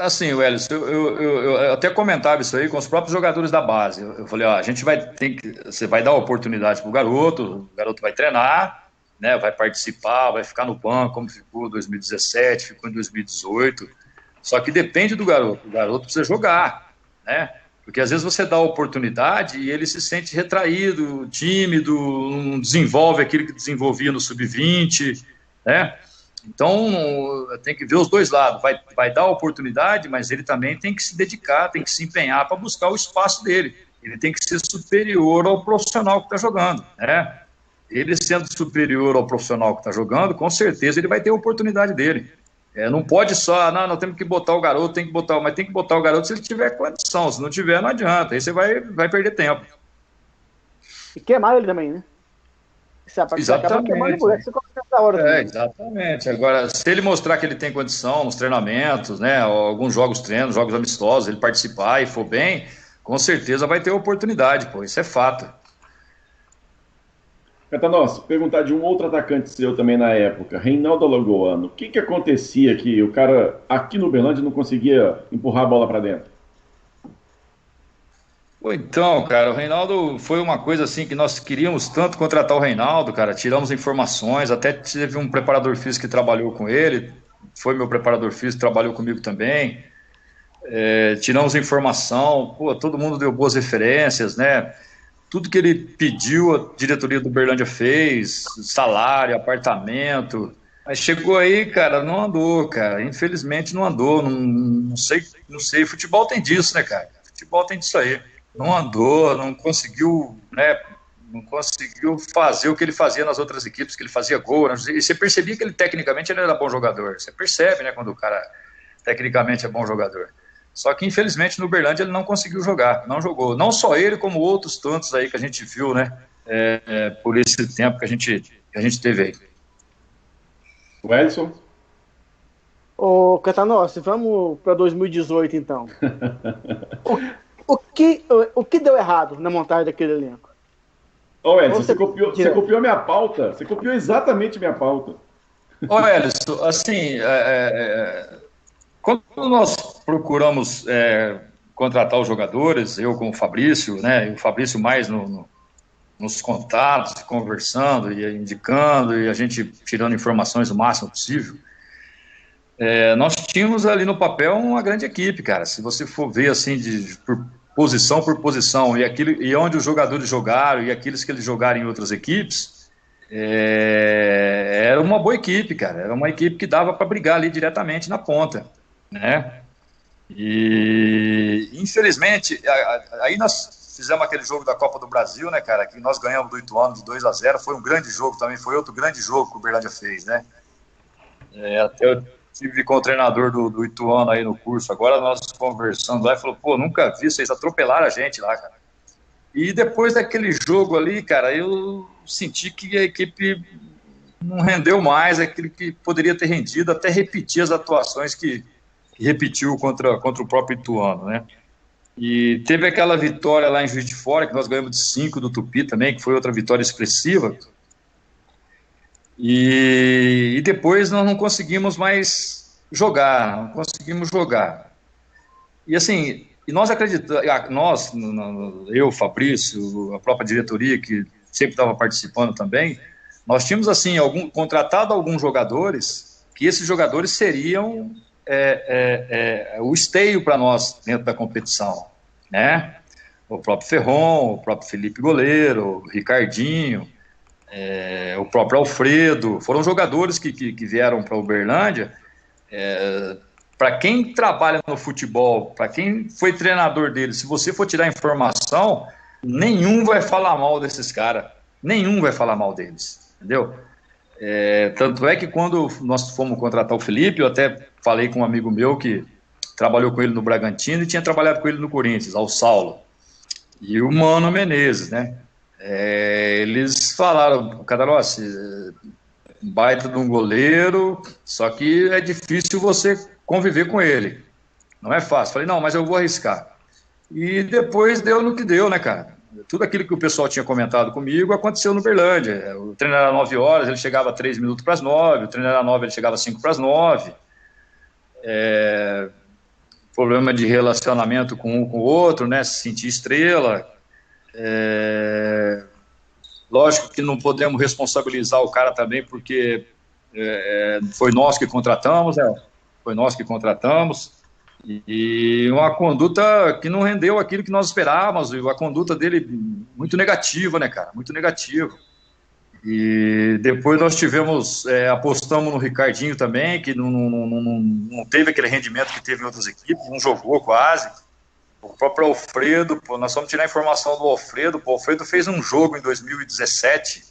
Assim, Wellington, eu até comentava isso aí com os próprios jogadores da base. Eu falei, a gente você vai dar oportunidade pro garoto, o garoto vai treinar, né? Vai participar, vai ficar no banco, como ficou em 2017, ficou em 2018. Só que depende do garoto. O garoto precisa jogar, né? Porque às vezes você dá a oportunidade e ele se sente retraído, tímido, não desenvolve aquilo que desenvolvia no sub-20, né? Então tem que ver os dois lados. Vai dar a oportunidade, mas ele também tem que se dedicar, tem que se empenhar para buscar o espaço dele. Ele tem que ser superior ao profissional que está jogando, né? Ele sendo superior ao profissional que está jogando, com certeza ele vai ter a oportunidade dele. Não pode só, nós temos que botar o garoto, mas tem que botar o garoto se ele tiver condição, se não tiver, não adianta, aí você vai perder tempo. E queimar ele também, né? Exatamente. Exatamente. Agora, se ele mostrar que ele tem condição nos treinamentos, né, alguns jogos jogos amistosos, ele participar e for bem, com certeza vai ter oportunidade, pô, isso é fato. Catanós, perguntar de um outro atacante seu também na época, Reinaldo Alagoano. O que acontecia que o cara aqui no Uberlândia não conseguia empurrar a bola para dentro? Então, cara, o Reinaldo foi uma coisa assim que nós queríamos tanto contratar o Reinaldo, cara, tiramos informações, até teve um preparador físico que trabalhou com ele, foi meu preparador físico, trabalhou comigo também, tiramos informação, pô, todo mundo deu boas referências, né? Tudo que ele pediu, a diretoria do Uberlândia fez, salário, apartamento, Mas chegou aí, cara, não andou, cara. Infelizmente não andou. Não sei. Futebol tem disso, né, cara? Futebol tem disso aí. Não andou, não conseguiu, né? Não conseguiu fazer o que ele fazia nas outras equipes, que ele fazia gol. Né? E você percebia que ele, tecnicamente, ele era bom jogador. Você percebe, né, quando o cara, tecnicamente, é bom jogador. Só que, infelizmente, no Uberlândia ele não conseguiu jogar, não jogou. Não só ele, como outros tantos aí que a gente viu, né, por esse tempo que a gente teve aí. O Edson? Ô, Catanossi, vamos para 2018, então. O que deu errado na montagem daquele elenco? Ô, Edson, você copiou a minha pauta. Você copiou exatamente a minha pauta. Ô, Edson, assim, quando nós procuramos contratar os jogadores, eu com o Fabrício, né, e o Fabrício mais nos contatos, conversando e indicando, e a gente tirando informações o máximo possível, nós tínhamos ali no papel uma grande equipe, cara. Se você for ver assim, por posição, e onde os jogadores jogaram, e aqueles que eles jogaram em outras equipes, era uma boa equipe, cara. Era uma equipe que dava para brigar ali diretamente na ponta, né? E infelizmente, aí nós fizemos aquele jogo da Copa do Brasil, né, cara, que nós ganhamos do Ituano de 2-0, foi um grande jogo também, foi outro grande jogo que o Uberlândia fez, né? Até eu tive com o treinador do Ituano aí no curso, agora nós conversando lá, e falou, pô, nunca vi, vocês atropelaram a gente lá, cara. E depois daquele jogo ali, cara, eu senti que a equipe não rendeu mais aquilo que poderia ter rendido, até repetir as atuações que repetiu contra o próprio Ituano, né? E teve aquela vitória lá em Juiz de Fora, que nós ganhamos de 5 do Tupi também, que foi outra vitória expressiva. E depois nós não conseguimos mais jogar, E assim, nós acreditamos, eu, Fabrício, a própria diretoria, que sempre estava participando também, nós tínhamos assim, contratado alguns jogadores, que esses jogadores seriam o esteio para nós dentro da competição, né? O próprio Ferron, o próprio Felipe Goleiro, o Ricardinho, o próprio Alfredo, foram jogadores que vieram para Uberlândia. Para quem trabalha no futebol, para quem foi treinador deles, se você for tirar informação, nenhum vai falar mal desses caras, nenhum vai falar mal deles, entendeu? Tanto é que quando nós fomos contratar o Felipe, eu até falei com um amigo meu que trabalhou com ele no Bragantino e tinha trabalhado com ele no Corinthians, ao Saulo, e o Mano Menezes, né? Eles falaram, Cadarossi, baita de um goleiro, só que é difícil você conviver com ele, não é fácil. Falei, não, mas eu vou arriscar. E depois deu no que deu, né, cara? Tudo aquilo que o pessoal tinha comentado comigo aconteceu no Uberlândia. O treino era 9 horas, ele chegava 3 minutos para as 9, o treino era 9, ele chegava 5 para as 9. Problema de relacionamento com um com o outro, né? Se sentir estrela. Lógico que não podemos responsabilizar o cara também, porque foi nós que contratamos, e uma conduta que não rendeu aquilo que nós esperávamos, a conduta dele muito negativa, né, cara, muito negativa. E depois nós apostamos no Ricardinho também, que não teve aquele rendimento que teve em outras equipes, não jogou quase. O próprio Alfredo, nós vamos tirar a informação do Alfredo. O Alfredo fez um jogo em 2017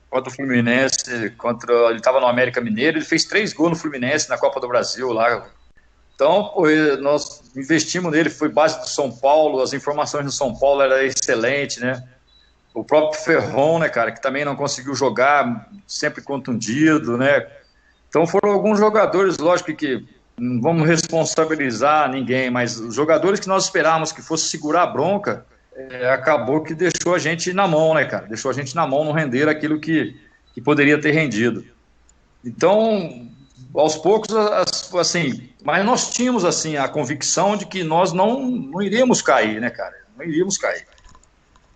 contra o Fluminense, ele estava no América Mineiro, ele fez 3 gols no Fluminense na Copa do Brasil lá. Então, nós investimos nele, foi base do São Paulo, as informações do São Paulo eram excelentes, né? O próprio Ferron, né, cara, que também não conseguiu jogar, sempre contundido, né? Então foram alguns jogadores, lógico que não vamos responsabilizar ninguém, mas os jogadores que nós esperávamos que fosse segurar a bronca, acabou que deixou a gente na mão, né, cara? Deixou a gente na mão, não render aquilo que poderia ter rendido. Então, aos poucos, assim, mas nós tínhamos, assim, a convicção de que nós não iríamos cair, né, cara? Não iríamos cair.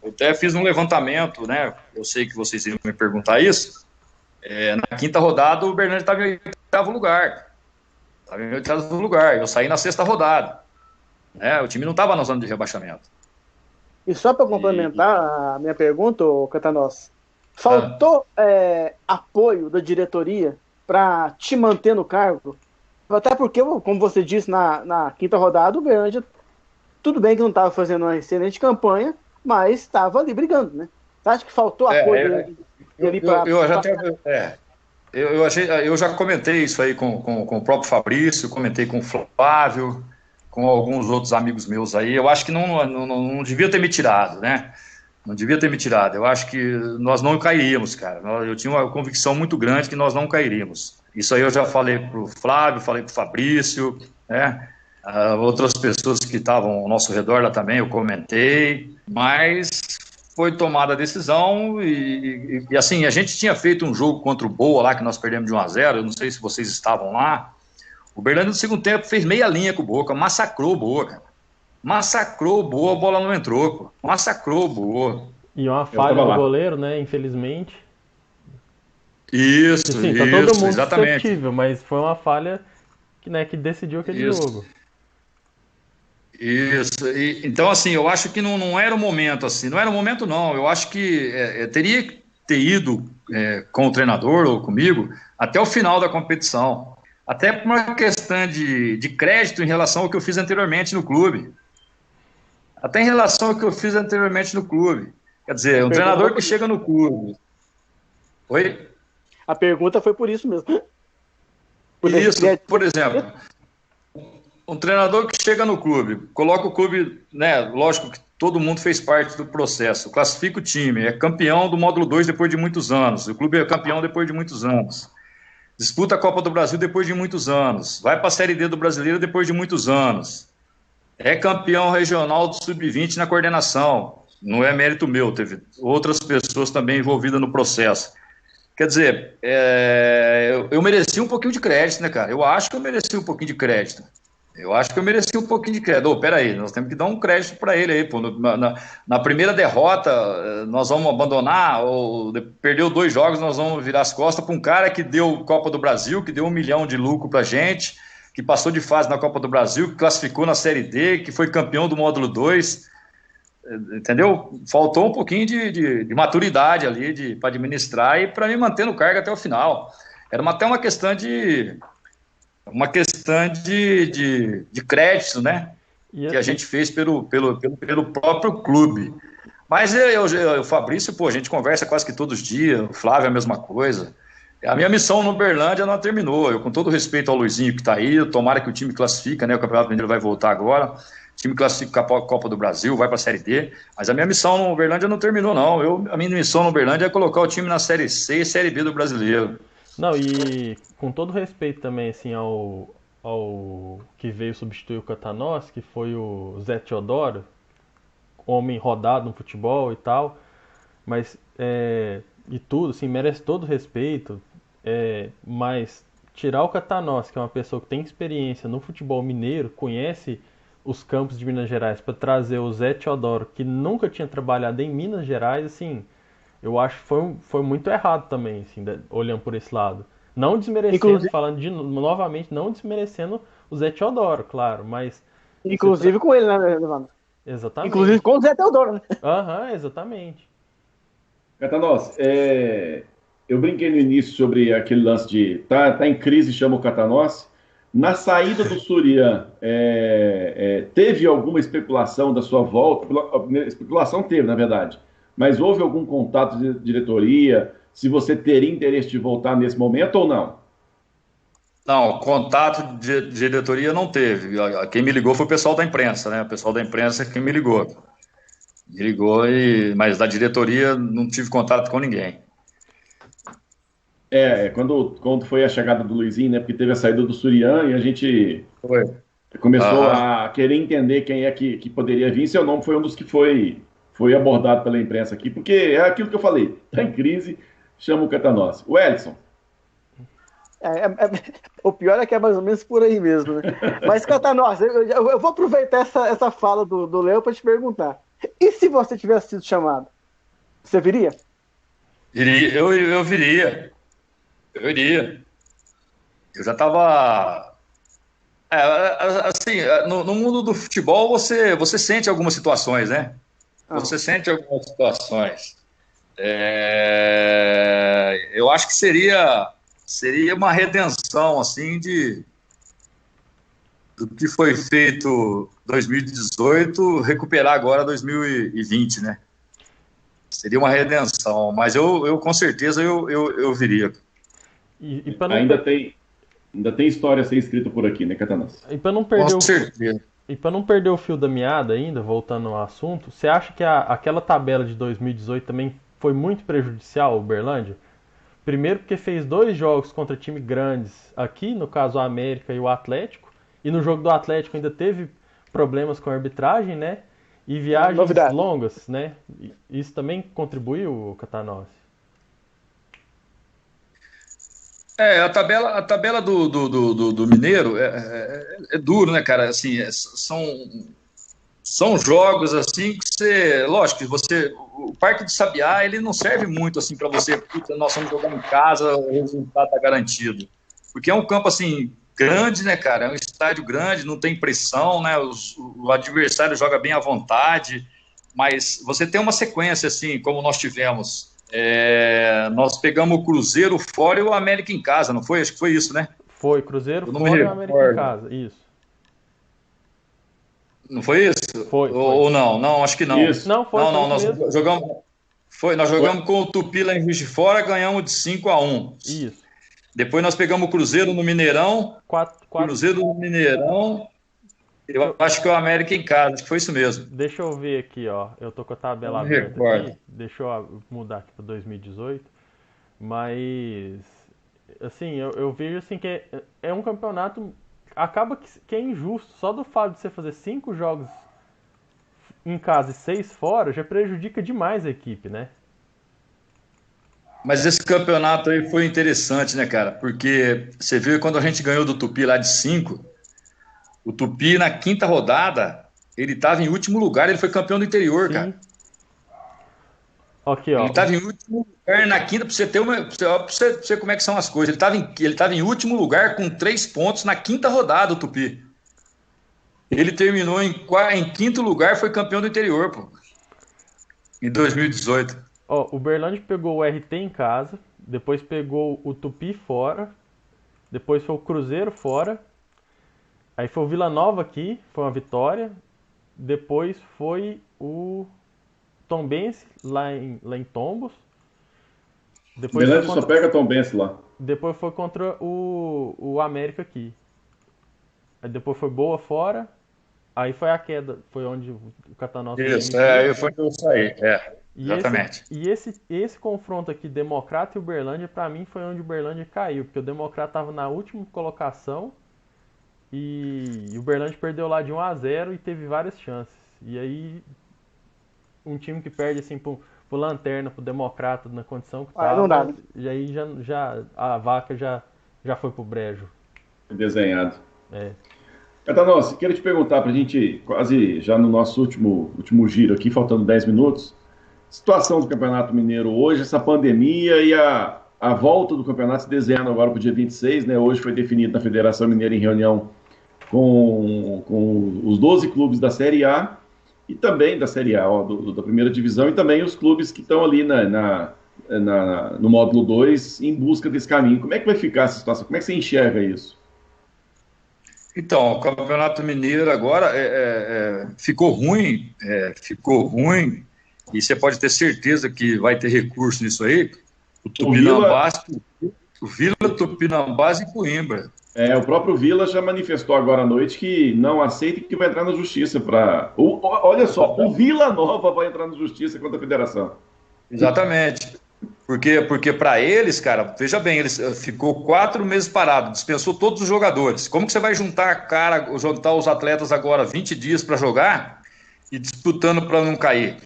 Eu até fiz um levantamento, né? Eu sei que vocês iriam me perguntar isso. Na 5ª rodada, o Uberlândia estava em 8º lugar. Eu saí na 6ª rodada. Né? O time não estava na zona de rebaixamento. E só para complementar a minha pergunta, Catanossi, faltou apoio da diretoria para te manter no cargo? Até porque, como você disse na quinta rodada, o Uberlândia, tudo bem que não estava fazendo uma excelente campanha, mas estava ali brigando, né? Você acha que faltou apoio dele para... Eu já comentei isso aí com o próprio Fabrício, comentei com o Flávio, com alguns outros amigos meus aí. Eu acho que não devia ter me tirado, né? Não devia ter me tirado. Eu acho que nós não cairíamos, cara. Eu tinha uma convicção muito grande que nós não cairíamos. Isso aí eu já falei para o Flávio, falei para o Fabrício, né? Outras pessoas que estavam ao nosso redor lá também, eu comentei. Mas foi tomada a decisão e assim, a gente tinha feito um jogo contra o Boa lá, que nós perdemos de 1-0, eu não sei se vocês estavam lá. O Uberlândia no segundo tempo fez meia linha com o Boca, massacrou o Boa, cara. Massacrou o Boa, a bola não entrou, pô. Massacrou o Boa. E uma falha do goleiro, né, infelizmente. Isso, sim, tá todo mundo suscetível, mas foi uma falha que decidiu aquele jogo. Isso, então assim, eu acho que não era o momento assim, não era o momento não, eu acho que teria que ter ido com o treinador ou comigo até o final da competição, até por uma questão de crédito em relação ao que eu fiz anteriormente no clube, até em relação ao que eu fiz anteriormente no clube, quer dizer, um treinador que chega no clube... Oi? A pergunta foi por isso mesmo. Por exemplo... Um treinador que chega no clube, coloca o clube, né, lógico que todo mundo fez parte do processo, classifica o time, é campeão do módulo 2 depois de muitos anos, o clube é campeão depois de muitos anos, disputa a Copa do Brasil depois de muitos anos, vai para a Série D do Brasileiro depois de muitos anos, é campeão regional do Sub-20 na coordenação, não é mérito meu, teve outras pessoas também envolvidas no processo. Quer dizer, eu mereci um pouquinho de crédito, né, cara? Eu acho que eu mereci um pouquinho de crédito. Peraí, nós temos que dar um crédito para ele aí, pô. Na primeira derrota, nós vamos abandonar, ou perdeu 2 jogos, nós vamos virar as costas para um cara que deu Copa do Brasil, que deu 1 milhão de lucro pra gente, que passou de fase na Copa do Brasil, que classificou na Série D, que foi campeão do módulo 2, entendeu? Faltou um pouquinho de maturidade ali para administrar e para me manter no cargo até o final. Era até uma questão de crédito, né? Que a gente fez pelo próprio clube. Mas o Fabrício, pô, a gente conversa quase que todos os dias, o Flávio é a mesma coisa. A minha missão no Uberlândia não terminou. Eu, com todo respeito ao Luizinho que está aí, tomara que o time classifica, né? O Campeonato Mineiro vai voltar agora. O time classifica a Copa do Brasil, vai para a Série D. Mas a minha missão no Uberlândia não terminou, não. A minha missão no Uberlândia é colocar o time na Série C e Série B do Brasileiro. Não, e com todo respeito também, assim, ao que veio substituir o Catanós, que foi o Zé Teodoro, homem rodado no futebol e tal, mas, e tudo, assim, merece todo respeito, mas tirar o Catanós, que é uma pessoa que tem experiência no futebol mineiro, conhece os campos de Minas Gerais, para trazer o Zé Teodoro, que nunca tinha trabalhado em Minas Gerais, assim... Eu acho que foi muito errado também, assim, olhando por esse lado. Não desmerecendo, falando novamente, não desmerecendo o Zé Teodoro, claro, mas... Inclusive com ele, né, Levando? Exatamente. Inclusive com o Zé Teodoro, né? Exatamente. Catanós, eu brinquei no início sobre aquele lance de tá em crise, chama o Catanós. Na saída do Surian, teve alguma especulação da sua volta? Especulação teve, na verdade. Mas houve algum contato de diretoria? Se você teria interesse de voltar nesse momento ou não? Não, contato de diretoria não teve. Quem me ligou foi o pessoal da imprensa, né? O pessoal da imprensa é quem me ligou. Mas da diretoria não tive contato com ninguém. Quando foi a chegada do Luizinho, né? Porque teve a saída do Surian e a gente começou a querer entender quem é que poderia vir. Seu nome foi um dos que foi abordado pela imprensa aqui, porque é aquilo que eu falei, está em crise, chama o Catanós. O Edson. O pior é que é mais ou menos por aí mesmo, né? Mas, Catanós, eu vou aproveitar essa fala do Léo para te perguntar. E se você tivesse sido chamado? Você viria? Eu viria. Eu iria. Eu já estava... assim, no mundo do futebol, você sente algumas situações, né? Você sente algumas situações. Eu acho que seria seria uma redenção, assim, do que foi feito 2018, recuperar agora 2020, né? Seria uma redenção, mas eu com certeza eu viria. E ainda tem história a ser escrita por aqui, né, Catanás? E para não perder Com certeza. E para não perder o fio da meada ainda, voltando ao assunto, você acha que aquela tabela de 2018 também foi muito prejudicial ao Uberlândia? Primeiro porque fez 2 jogos contra times grandes aqui, no caso a América e o Atlético, e no jogo do Atlético ainda teve problemas com a arbitragem, né? E viagens longas, né? Isso também contribuiu, Catanós? A tabela do Mineiro é duro, né, cara? Assim, são jogos assim que você, lógico, o Parque de Sabiá, ele não serve muito assim para você, nós estamos jogando em casa, o resultado tá garantido. Porque é um campo assim grande, né, cara? É um estádio grande, não tem pressão, né? O adversário joga bem à vontade, mas você tem uma sequência assim, como nós tivemos. Nós pegamos o Cruzeiro fora e o América em casa, não foi? Acho que foi isso, né? Foi, Cruzeiro fora e o América em casa, isso. Não foi isso? Foi. Ou não? Não, acho que não. Isso. Não, foi. Não, nós jogamos com o Tupi lá em Juiz de Fora, ganhamos de 5-1. Isso. Depois nós pegamos o Cruzeiro no Mineirão. Cruzeiro no Mineirão. Eu acho que o América em casa, acho que foi isso mesmo. Deixa eu ver aqui, ó. Eu tô com a tabela aberta aqui. Deixa eu mudar aqui para 2018. Mas, assim, eu vejo assim que é um campeonato. Acaba que é injusto. Só do fato de você fazer 5 jogos em casa e 6 fora, já prejudica demais a equipe, né? Mas esse campeonato aí foi interessante, né, cara? Porque você viu quando a gente ganhou do Tupi lá de 5, o Tupi na 5ª rodada, ele estava em último lugar, ele foi campeão do interior, cara. Aqui, ó. Ele estava em último lugar na 5ª, pra você ter pra você como é que são as coisas. Ele estava em último lugar com 3 pontos na 5ª rodada, o Tupi. Ele terminou em 5º lugar, foi campeão do interior, pô. Em 2018. Ó, o Uberlândia pegou o RT em casa, depois pegou o Tupi fora, depois foi o Cruzeiro fora, aí foi o Vila Nova aqui, foi uma vitória, depois foi o Tombense lá em Tombos. O Uberlândia só pega Tombense lá. Depois foi contra o América aqui. Aí depois foi Boa fora, aí foi a queda, foi onde o Catanós... Isso, foi onde eu saí, exatamente. Esse confronto aqui, Democrata e Uberlândia, pra mim foi onde o Uberlândia caiu, porque o Democrata tava na última colocação e o Uberlândia perdeu lá de 1-0 e teve várias chances. E aí, um time que perde assim pro Lanterna, pro Democrata, na condição que tava, não dá, né? E aí já a vaca já foi pro brejo. Desenhado. Catanós, quero te perguntar, pra gente quase já no nosso último giro aqui, faltando 10 minutos, situação do Campeonato Mineiro hoje, essa pandemia e a volta do campeonato se desenhando agora para o dia 26, né? Hoje foi definido na Federação Mineira em reunião com os 12 clubes da Série A e também da Série A, da primeira divisão, e também os clubes que estão ali no módulo 2 em busca desse caminho. Como é que vai ficar essa situação? Como é que você enxerga isso? Então, o Campeonato Mineiro agora ficou ruim, e você pode ter certeza que vai ter recurso nisso aí. O Tupinambás, o Vila, Tupinambás e Coimbra. O próprio Vila já manifestou agora à noite que não aceita e que vai entrar na justiça para... Olha só, o Vila Nova vai entrar na justiça contra a federação. Exatamente. Porque para eles, cara, veja bem, eles ficou 4 meses parado, dispensou todos os jogadores. Como que você vai juntar os atletas agora 20 dias para jogar e disputando para não cair?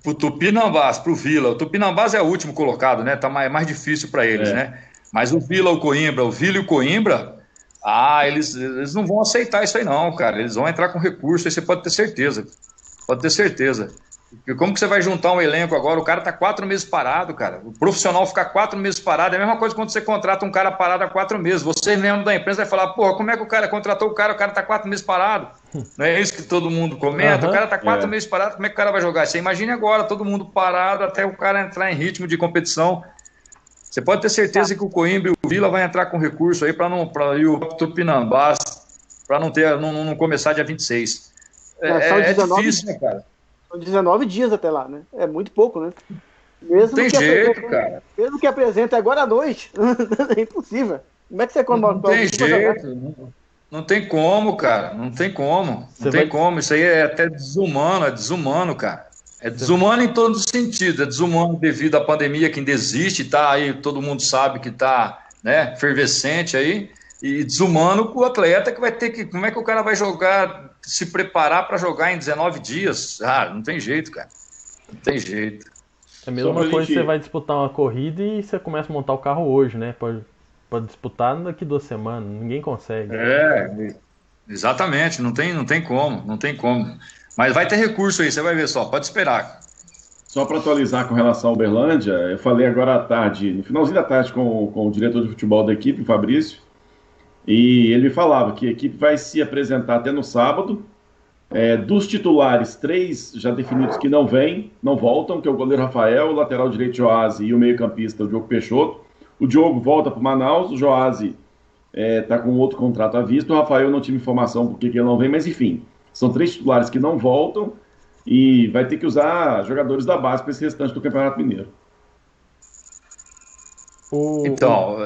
Pro Tupinambás, pro Vila. O Tupinambás é o último colocado, né? Tá mais difícil para eles, né? Mas o Vila e o Coimbra, eles não vão aceitar isso aí não, cara. Eles vão entrar com recurso, aí você pode ter certeza. Pode ter certeza. Porque como que você vai juntar um elenco agora? O cara tá 4 meses parado, cara. O profissional ficar 4 meses parado é a mesma coisa quando você contrata um cara parado há 4 meses. Você mesmo da imprensa vai falar, porra, como é que o cara contratou o cara tá 4 meses parado? Não é isso que todo mundo comenta? O cara tá 4 meses parado, como é que o cara vai jogar? Você imagine agora, todo mundo parado até o cara entrar em ritmo de competição. Você pode ter certeza que o Coimbra e o Vila vai entrar com recurso aí para e o Tupinambás para não começar dia 26. É difícil, né, cara? São 19 dias até lá, né? É muito pouco, né? Mesmo tem jeito, cara. Mesmo que apresente agora à noite, é impossível. Como é que você Não tem jeito. Não tem como, cara. Não tem como. Não tem como. Isso aí é até desumano, cara. É desumano em todos os sentidos. É desumano devido à pandemia que ainda existe, tá aí, todo mundo sabe que tá, né, fervescente aí. E desumano com o atleta que vai ter que... Como é que o cara vai jogar, se preparar para jogar em 19 dias? Ah, não tem jeito, cara. Não tem jeito. É a mesma coisa que você vai disputar uma corrida e você começa a montar o carro hoje, né? Pode disputar daqui 2 semanas. Ninguém consegue. Exatamente. Não tem como. Mas vai ter recurso aí, você vai ver só. Pode esperar. Só para atualizar com relação ao Uberlândia, eu falei agora à tarde, no finalzinho da tarde, com o diretor de futebol da equipe, o Fabrício, e ele falava que a equipe vai se apresentar até no sábado. Dos titulares, 3 já definidos que não voltam, que é o goleiro Rafael, o lateral direito Joasi e o meio-campista o Diogo Peixoto. O Diogo volta para o Manaus, o Joasi está com outro contrato à vista, o Rafael não tive informação por que ele não vem, mas enfim, são 3 titulares que não voltam e vai ter que usar jogadores da base para esse restante do Campeonato Mineiro. Então,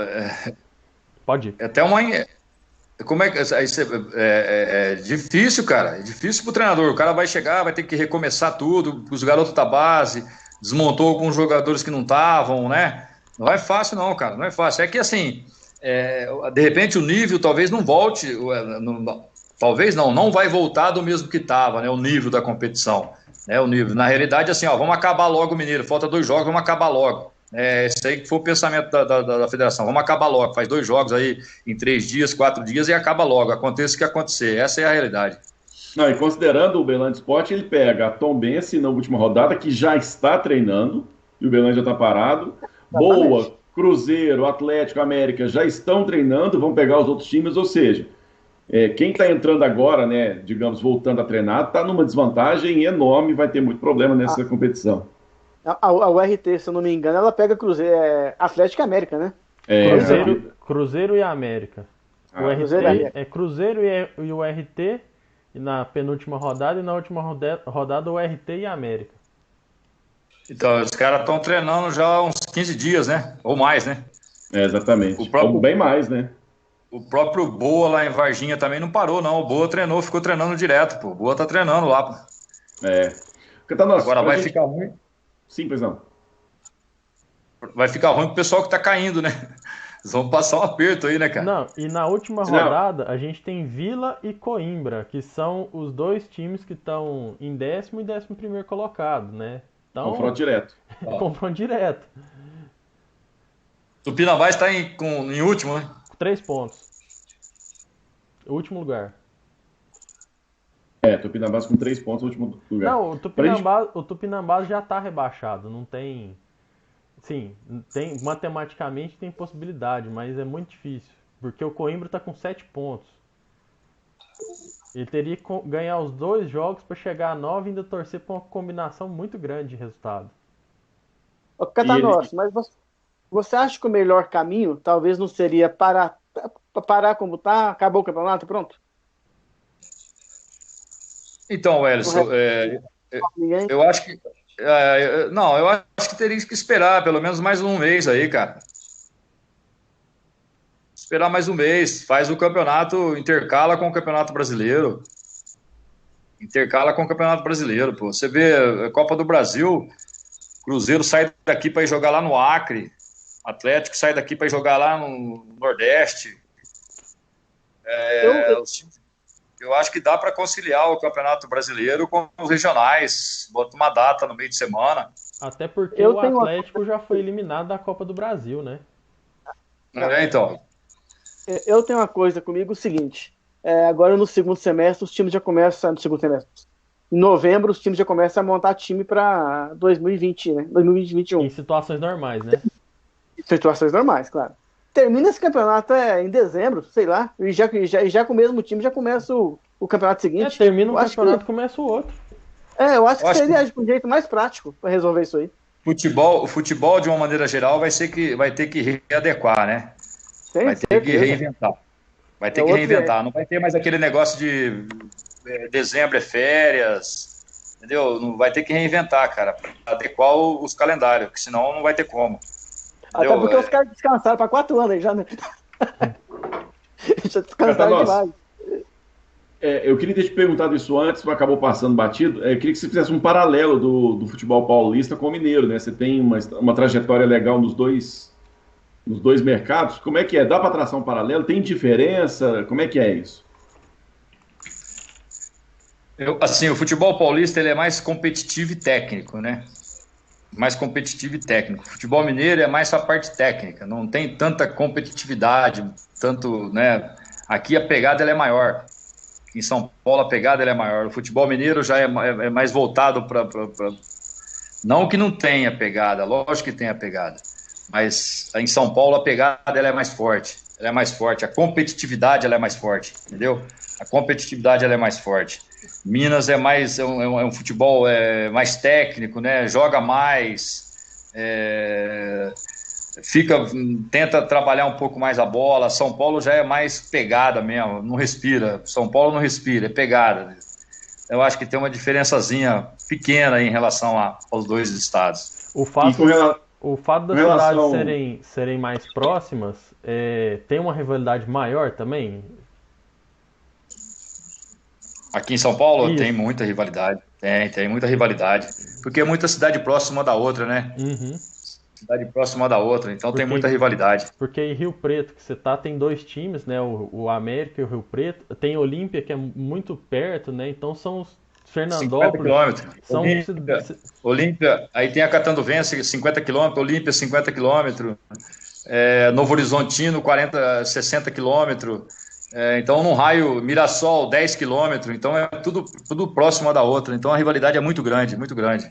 pode ir. Até uma... Como é que é difícil, cara. É difícil pro treinador. O cara vai chegar, vai ter que recomeçar tudo. Os garotos da base, desmontou alguns jogadores que não estavam, né? Não é fácil, não, cara. Não é fácil. É que assim, de repente o nível talvez não volte. Talvez não vai voltar do mesmo que estava, né? O nível da competição. Né? O nível. Na realidade, assim, vamos acabar logo o Mineiro. Falta 2 jogos, vamos acabar logo. Esse aí que foi o pensamento da federação. Vamos acabar logo, faz 2 jogos aí em 3 dias, 4 dias e acaba logo, aconteça o que acontecer, essa é a realidade. Não, e considerando o Uberlândia Sport, ele pega a Tombense na última rodada, que já está treinando, e o Uberlândia está parado. Boa, Cruzeiro, Atlético, América já estão treinando, vão pegar os outros times, ou seja, quem está entrando agora, né, digamos, voltando a treinar, está numa desvantagem enorme, vai ter muito problema nessa competição. A URT, se eu não me engano, ela pega Atlético e América, né? Cruzeiro e América. O RT é Cruzeiro e o RT na penúltima rodada, e na última rodada o RT e América. Então, os caras estão treinando já há uns 15 dias, né? Ou mais, né? Exatamente. Ou bem mais, né? O próprio Boa lá em Varginha também não parou, não. O Boa ficou treinando direto, pô. O Boa tá treinando lá, pô. Agora vai ficar ruim. Sim, pois não. Vai ficar ruim pro pessoal que tá caindo, né? Eles vão passar um aperto aí, né, cara? Não, e na última rodada a gente tem Vila e Coimbra, que são os 2 times que estão em 10º e 11º colocado, né? Então, confronto direto. Confronto direto. Tupinambás está em último, né? 3 pontos. Último lugar. Tupinambás com 3 pontos no último lugar. Não, o Tupinambás já está rebaixado, não tem... Sim, matematicamente tem possibilidade, mas é muito difícil, porque o Coimbra está com 7 pontos. Ele teria que ganhar os 2 jogos para chegar a 9 e ainda torcer para uma combinação muito grande de resultado. Catanossi, mas você acha que o melhor caminho talvez não seria parar como está, acabou o campeonato e pronto? Então, Welson, eu acho que eu acho que teria que esperar pelo menos mais um mês aí, cara. Esperar mais um mês, faz o campeonato, intercala com o Campeonato Brasileiro. Pô. Você vê a Copa do Brasil, Cruzeiro sai daqui para ir jogar lá no Acre, Atlético sai daqui para ir jogar lá no Nordeste. Eu acho que dá para conciliar o Campeonato Brasileiro com os regionais, bota uma data no meio de semana. Até porque o Atlético já foi eliminado da Copa do Brasil, né? Então. Eu tenho uma coisa comigo, o seguinte, agora no segundo semestre, os times já começam, em novembro, os times já começam a montar time para 2020, né? 2021. Em situações normais, né? Em situações normais, claro. Termina esse campeonato em dezembro, sei lá, e já com o mesmo time já começa o campeonato seguinte. Termina um campeonato e começa o outro. Eu acho que seria um jeito mais prático para resolver isso aí. o futebol, de uma maneira geral, vai ter que readequar, né? Vai ter que reinventar. Vai ter que reinventar. Não vai ter mais aquele negócio de dezembro é férias, entendeu? Não vai ter que reinventar, cara, para adequar os calendários, porque senão não vai ter como. Entendeu? Até porque os caras descansaram para 4 anos aí já, né? Já descansaram demais. Eu queria ter te perguntado isso antes, mas acabou passando batido. Eu queria que você fizesse um paralelo do futebol paulista com o mineiro, né? Você tem uma trajetória legal nos dois mercados. Como é que é? Dá para traçar um paralelo? Tem diferença? Como é que é isso? O futebol paulista ele é mais competitivo e técnico, né? Mais competitivo e técnico. O futebol mineiro é mais a parte técnica, não tem tanta competitividade, tanto, né? Aqui a pegada ela é maior. Em São Paulo a pegada ela é maior. O futebol mineiro já é mais voltado para... Não que não tenha pegada, lógico que tem a pegada. Mas em São Paulo a pegada ela é mais forte. Ela é mais forte. A competitividade ela é mais forte, entendeu? A competitividade ela é mais forte. Minas é um futebol mais técnico, né? Joga mais, tenta trabalhar um pouco mais a bola. São Paulo já é mais pegada mesmo, não respira. São Paulo não respira, é pegada. Eu acho que tem uma diferençazinha pequena em relação aos dois estados. O fato das cidades serem mais próximas tem uma rivalidade maior também? Aqui em São Paulo Isso. Tem muita rivalidade. Tem muita rivalidade. Porque é muita cidade próxima da outra, né? Uhum. Cidade próxima da outra, então tem muita rivalidade. Porque em Rio Preto, que você tem 2 times, né? O América e o Rio Preto. Tem Olímpia, que é muito perto, né? Então são os Fernandópolis. 50 km. Olímpia, aí tem a Catanduvense, 50 km, Olímpia, 50 km. Novo Horizontino, 60 km. Então, num raio, Mirassol, 10 km, então é tudo próximo uma da outra. Então, a rivalidade é muito grande, muito grande.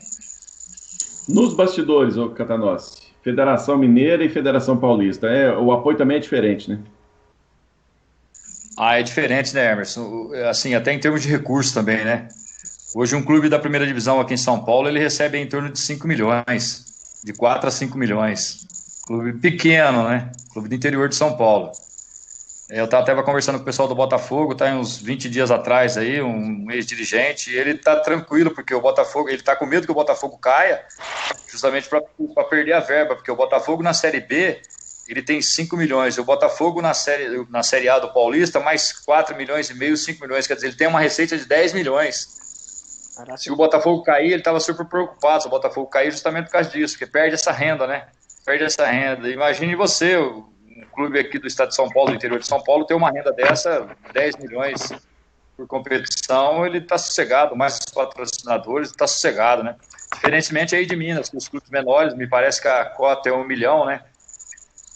Nos bastidores, ô Catanossi, Federação Mineira e Federação Paulista, o apoio também é diferente, né? É diferente, né, Emerson? Assim, até em termos de recursos também, né? Hoje, um clube da primeira divisão aqui em São Paulo, ele recebe em torno de 5 milhões, de 4 a 5 milhões. Clube pequeno, né? Clube do interior de São Paulo. Eu estava conversando com o pessoal do Botafogo, uns 20 dias atrás aí, um ex-dirigente, e ele está tranquilo, porque o Botafogo, ele está com medo que o Botafogo caia, justamente para perder a verba, porque o Botafogo na Série B, ele tem 5 milhões, e o Botafogo na série A do Paulista, mais 4 milhões e meio, 5 milhões, quer dizer, ele tem uma receita de 10 milhões. Caraca. Se o Botafogo cair, ele estava super preocupado, se o Botafogo cair justamente por causa disso, porque perde essa renda, né? Perde essa renda. Imagine você, um clube aqui do estado de São Paulo, do interior de São Paulo, tem uma renda dessa, 10 milhões por competição, ele está sossegado, mais os patrocinadores, está sossegado, né? Diferentemente aí de Minas, que os clubes menores, me parece que a cota é 1 milhão, né?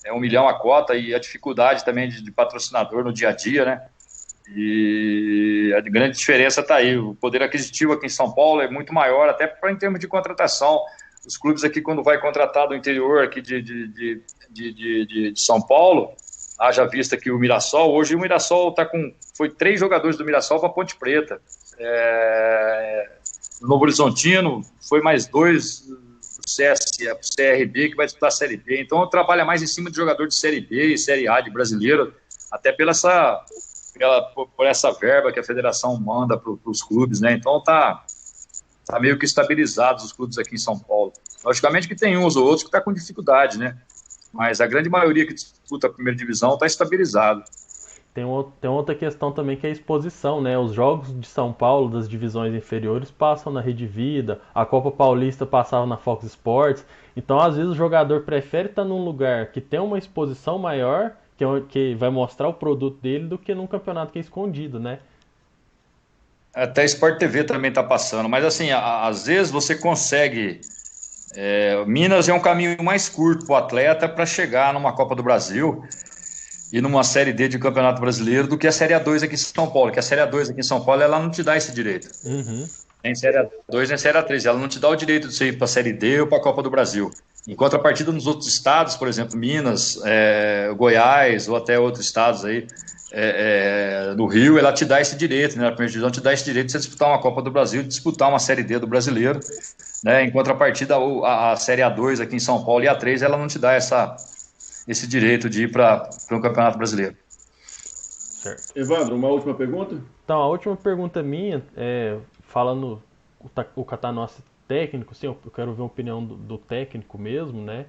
É 1 milhão a cota, e a dificuldade também de patrocinador no dia a dia, né? E a grande diferença está aí. O poder aquisitivo aqui em São Paulo é muito maior, até em termos de contratação. Os clubes aqui, quando vai contratar do interior aqui de São Paulo, haja vista que o Mirassol, hoje o Mirassol foi 3 jogadores do Mirassol para Ponte Preta. No Novo Horizontino, foi mais 2 do CRB, que vai disputar a Série B. Então, trabalha mais em cima de jogador de Série B e Série A de brasileiro, até por essa verba que a federação manda para os clubes, né? Então, tá meio que estabilizados os clubes aqui em São Paulo. Logicamente que tem uns ou outros que tá com dificuldade, né? Mas a grande maioria que disputa a primeira divisão está estabilizado. Tem outra questão também, que é a exposição, né? Os jogos de São Paulo, das divisões inferiores, passam na Rede Vida, a Copa Paulista passava na Fox Sports. Então, às vezes, o jogador prefere estar num lugar que tem uma exposição maior, que vai mostrar o produto dele, do que num campeonato que é escondido, né? Até Sport TV também está passando, mas assim, às vezes você consegue... Minas é um caminho mais curto para o atleta para chegar numa Copa do Brasil e numa Série D de Campeonato Brasileiro do que a Série A2 aqui em São Paulo, que a Série A2 aqui em São Paulo, ela não te dá esse direito. Uhum. Nem Série A2, nem Série A3, ela não te dá o direito de você ir para a Série D ou para a Copa do Brasil. Em contrapartida, nos outros estados, por exemplo, Minas, Goiás ou até outros estados aí, do Rio, ela te dá esse direito, né? A primeira divisão te dá esse direito de você disputar uma Copa do Brasil, de disputar uma Série D do Brasileiro, né? Em contrapartida, a Série A2 aqui em São Paulo e a A3, ela não te dá esse direito de ir para um Campeonato Brasileiro. Certo. Evandro, uma última pergunta? Então, a última pergunta minha, falando o Catanossi técnico, sim, eu quero ver a opinião do técnico mesmo, né?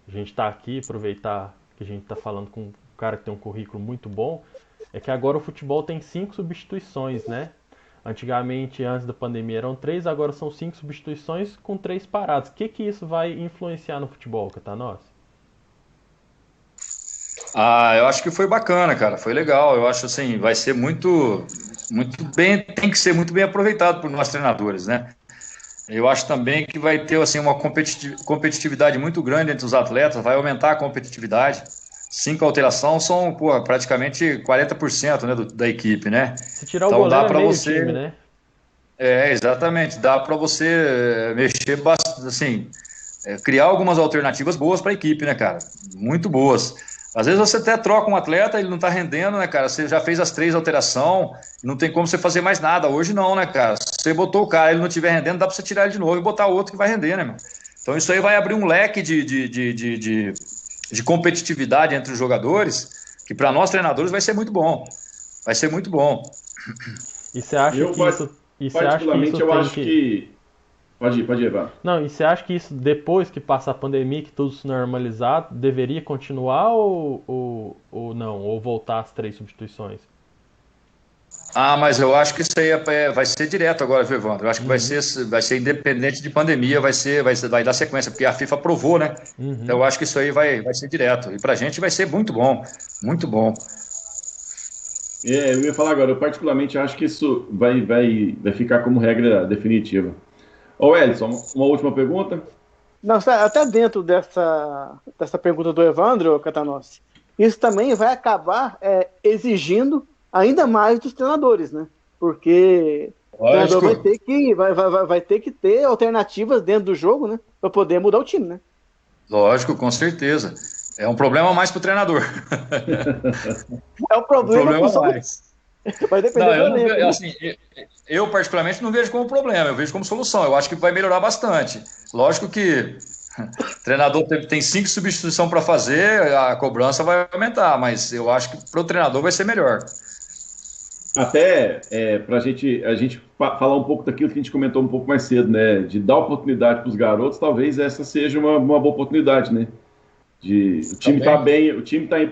A gente está aqui, aproveitar que a gente está falando com um cara que tem um currículo muito bom, é que agora o futebol tem 5 substituições, né? Antigamente, antes da pandemia, eram 3, agora são 5 substituições com 3 paradas. O que isso vai influenciar no futebol, Catanossi? Eu acho que foi bacana, cara, foi legal. Eu acho assim, vai ser muito bem, tem que ser muito bem aproveitado por nós treinadores, né? Eu acho também que vai ter assim, uma competitividade muito grande entre os atletas, vai aumentar a competitividade. 5 alterações são praticamente 40%, né, da equipe, né? Se tirar o goleiro, dá para você, time, né? Exatamente, dá para você mexer bastante, assim, criar algumas alternativas boas para a equipe, né, cara? Muito boas. Às vezes você até troca um atleta, ele não tá rendendo, né, cara? Você já fez as 3 alterações, não tem como você fazer mais nada. Hoje não, né, cara? Se você botou o cara, ele não estiver rendendo, dá para você tirar ele de novo e botar outro que vai render, né, meu? Então isso aí vai abrir um leque de competitividade entre os jogadores, que para nós treinadores vai ser muito bom. Vai ser muito bom. E você acha particularmente, eu acho que... Pode ir, Evandro. Não, e você acha que isso, depois que passar a pandemia, que tudo se normalizar, deveria continuar ou não? Ou voltar às 3 substituições? Mas eu acho que isso aí vai ser direto agora, viu, Evandro? Eu acho que vai ser independente de pandemia, vai dar sequência, porque a FIFA aprovou, né? Então eu acho que isso aí vai ser direto. E pra gente vai ser muito bom, muito bom. Eu ia falar agora, eu particularmente acho que isso vai ficar como regra definitiva. Ô, Elson, uma última pergunta? Não, até dentro dessa pergunta do Evandro, Catanossi, isso também vai acabar exigindo ainda mais dos treinadores, né? Porque o treinador vai ter que ter alternativas dentro do jogo, né? Para poder mudar o time, né? Lógico, com certeza. É um problema mais para o treinador. É um problema mais. Vai depender eu particularmente não vejo como problema, eu vejo como solução. Eu acho que vai melhorar bastante. Lógico que o treinador tem 5 substituições para fazer, a cobrança vai aumentar, mas eu acho que para o treinador vai ser melhor. Até para a gente falar um pouco daquilo que a gente comentou um pouco mais cedo, né? De dar oportunidade para os garotos, talvez essa seja uma boa oportunidade, né? O time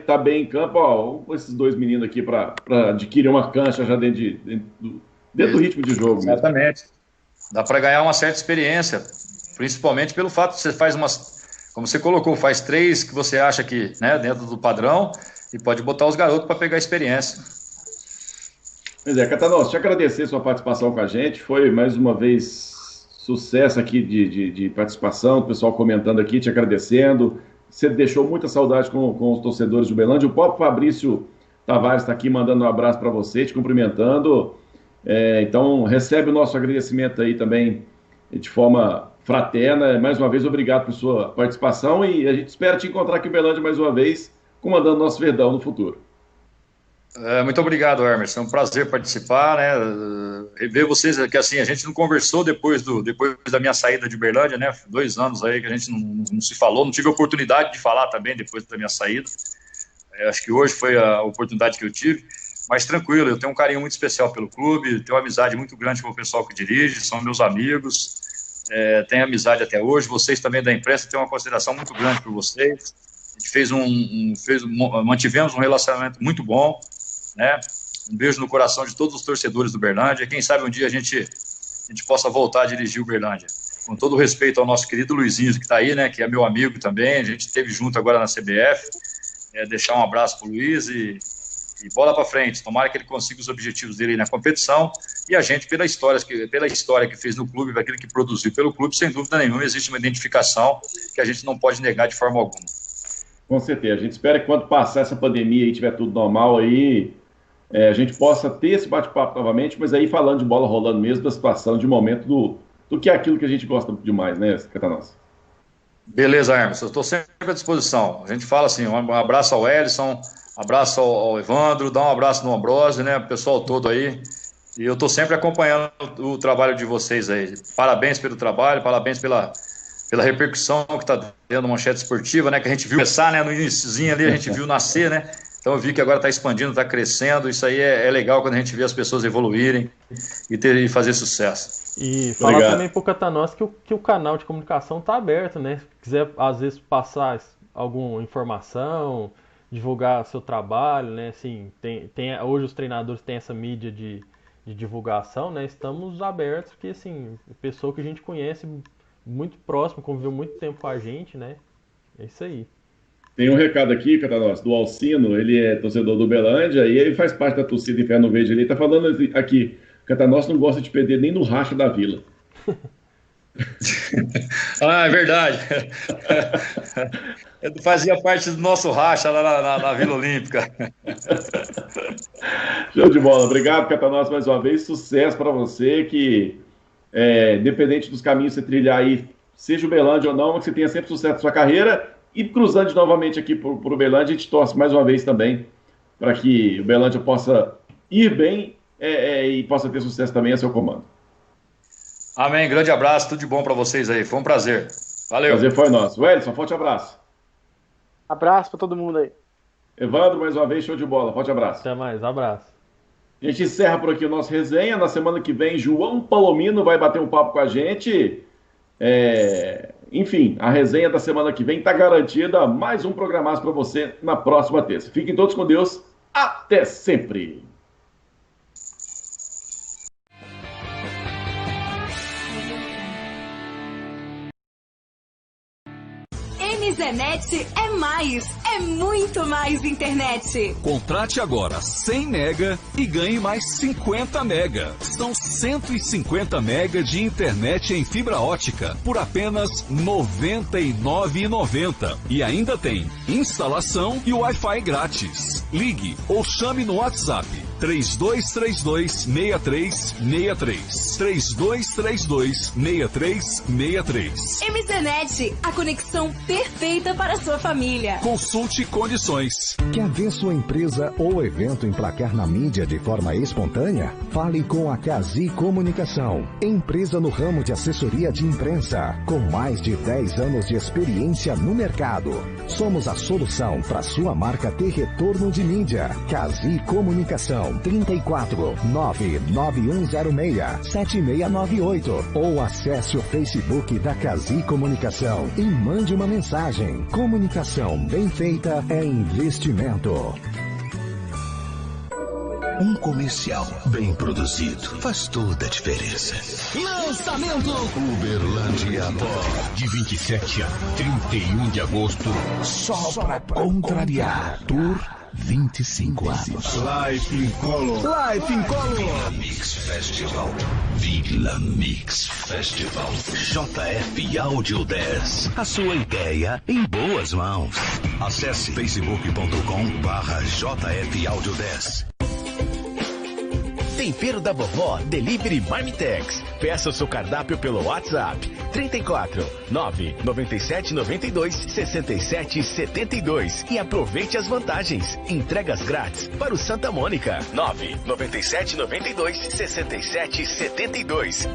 tá bem em campo, ó, esses 2 meninos aqui para adquirir uma cancha já dentro do ritmo de jogo. Exatamente. Mesmo. Dá para ganhar uma certa experiência, principalmente pelo fato de você faz como você colocou, faz 3 que você acha que, né, dentro do padrão, e pode botar os garotos para pegar experiência. Pois é, Catanossi, te agradecer sua participação com a gente, foi mais uma vez sucesso aqui de participação, o pessoal comentando aqui, te agradecendo. Você deixou muita saudade com os torcedores de Uberlândia. O próprio Fabrício Tavares está aqui mandando um abraço para você, te cumprimentando. Então, recebe o nosso agradecimento aí também de forma fraterna. Mais uma vez, obrigado por sua participação e a gente espera te encontrar aqui em Uberlândia mais uma vez, comandando nosso Verdão no futuro. Muito obrigado, Emerson. É um prazer participar, né? Rever vocês, que assim, a gente não conversou depois da minha saída de Uberlândia, né? 2 anos aí que a gente não se falou, não tive a oportunidade de falar também depois da minha saída. Acho que hoje foi a oportunidade que eu tive, mas tranquilo, eu tenho um carinho muito especial pelo clube, tenho uma amizade muito grande com o pessoal que dirige, são meus amigos, tenho amizade até hoje, vocês também da imprensa têm uma consideração muito grande por vocês. A gente mantivemos um relacionamento muito bom, né? Um beijo no coração de todos os torcedores do Uberlândia. Quem sabe um dia a gente possa voltar a dirigir o Uberlândia. Com todo o respeito ao nosso querido Luizinho, que está aí, né? Que é meu amigo também. A gente esteve junto agora na CBF. Deixar um abraço para o Luiz e bola para frente. Tomara que ele consiga os objetivos dele aí na competição. E a gente, pela história que fez no clube, aquilo que produziu pelo clube, sem dúvida nenhuma, existe uma identificação que a gente não pode negar de forma alguma. Com certeza. A gente espera que quando passar essa pandemia e tiver tudo normal aí, a gente possa ter esse bate-papo novamente, mas aí falando de bola rolando mesmo, da situação, de momento, do que é aquilo que a gente gosta demais, né, Catanossi? Beleza, Hermes, eu estou sempre à disposição. A gente fala assim, um abraço ao Ellison, Abraço ao Evandro, dá um abraço no Ambrosio, né? O pessoal todo aí. E eu tô sempre acompanhando o trabalho de vocês aí. Parabéns pelo trabalho, parabéns pela repercussão que tá tendo Manchete Esportiva, né? Que a gente viu começar, né? No iniciozinho ali, a gente viu nascer, né? Então eu vi que agora tá expandindo, tá crescendo. Isso aí é legal quando a gente vê as pessoas evoluírem e fazer sucesso. E falar também pro Catanossi que o canal de comunicação tá aberto, né? Se quiser, às vezes, passar alguma informação, divulgar seu trabalho, né? Assim, hoje os treinadores têm essa mídia de divulgação, né? Estamos abertos, porque, assim, pessoa que a gente conhece muito próximo, conviveu muito tempo com a gente, né? É isso aí. Tem um recado aqui, Catanossi, do Alcino, ele é torcedor do Uberlândia e ele faz parte da torcida Inferno Verde. Ele tá falando aqui, Catanossi não gosta de perder nem no racha da Vila. É verdade. Eu fazia parte do nosso racha lá na Vila Olímpica. Show de bola. Obrigado, Catanossi, mais uma vez. Sucesso para você, que independente dos caminhos que você trilhar aí, seja o Uberlândia ou não, que você tenha sempre sucesso na sua carreira. E cruzando novamente aqui para o Uberlândia, a gente torce mais uma vez também para que o Uberlândia possa ir bem e possa ter sucesso também a seu comando. Amém, grande abraço, tudo de bom para vocês aí, foi um prazer. Valeu. Prazer foi nosso. Wellington, forte abraço. Abraço para todo mundo aí. Evandro, mais uma vez, show de bola, forte abraço. Até mais, abraço. A gente encerra por aqui o nosso resenha. Na semana que vem, João Palomino vai bater um papo com a gente. Enfim, a resenha da semana que vem está garantida. Mais um programaço para você na próxima terça. Fiquem todos com Deus. Até sempre. MZNet é muito mais internet. Contrate agora 100 mega e ganhe mais 50 mega. São 150 mega de internet em fibra ótica por apenas R$ 99,90. E ainda tem instalação e Wi-Fi grátis. Ligue ou chame no WhatsApp 3232-6363. 3232-6363. MZNet, a conexão perfeita para a sua família. Consulte condições. Quer ver sua empresa ou evento emplacar na mídia de forma espontânea? Fale com a Cazi Comunicação, empresa no ramo de assessoria de imprensa, com mais de 10 anos de experiência no mercado. Somos a solução para sua marca ter retorno de mídia. Cazi Comunicação, 34 99106 7698 ou acesse o Facebook da Cazi Comunicação e mande uma mensagem. Comunicação bem feita é investimento. Um comercial bem produzido faz toda a diferença. Lançamento Uberlândia Pó, de 27 a 31 de agosto, só para contrariar. Tour 25 anos. Life in Color. Vila Mix Festival. Vila Mix Festival. JF Áudio 10. A sua ideia em boas mãos. Acesse facebook.com/JF Áudio 10. Tempero da Vovó Delivery Marmitex. Peça o seu cardápio pelo WhatsApp 34 997 92 67 72 e aproveite as vantagens. Entregas grátis para o Santa Mônica 997 92 67 72.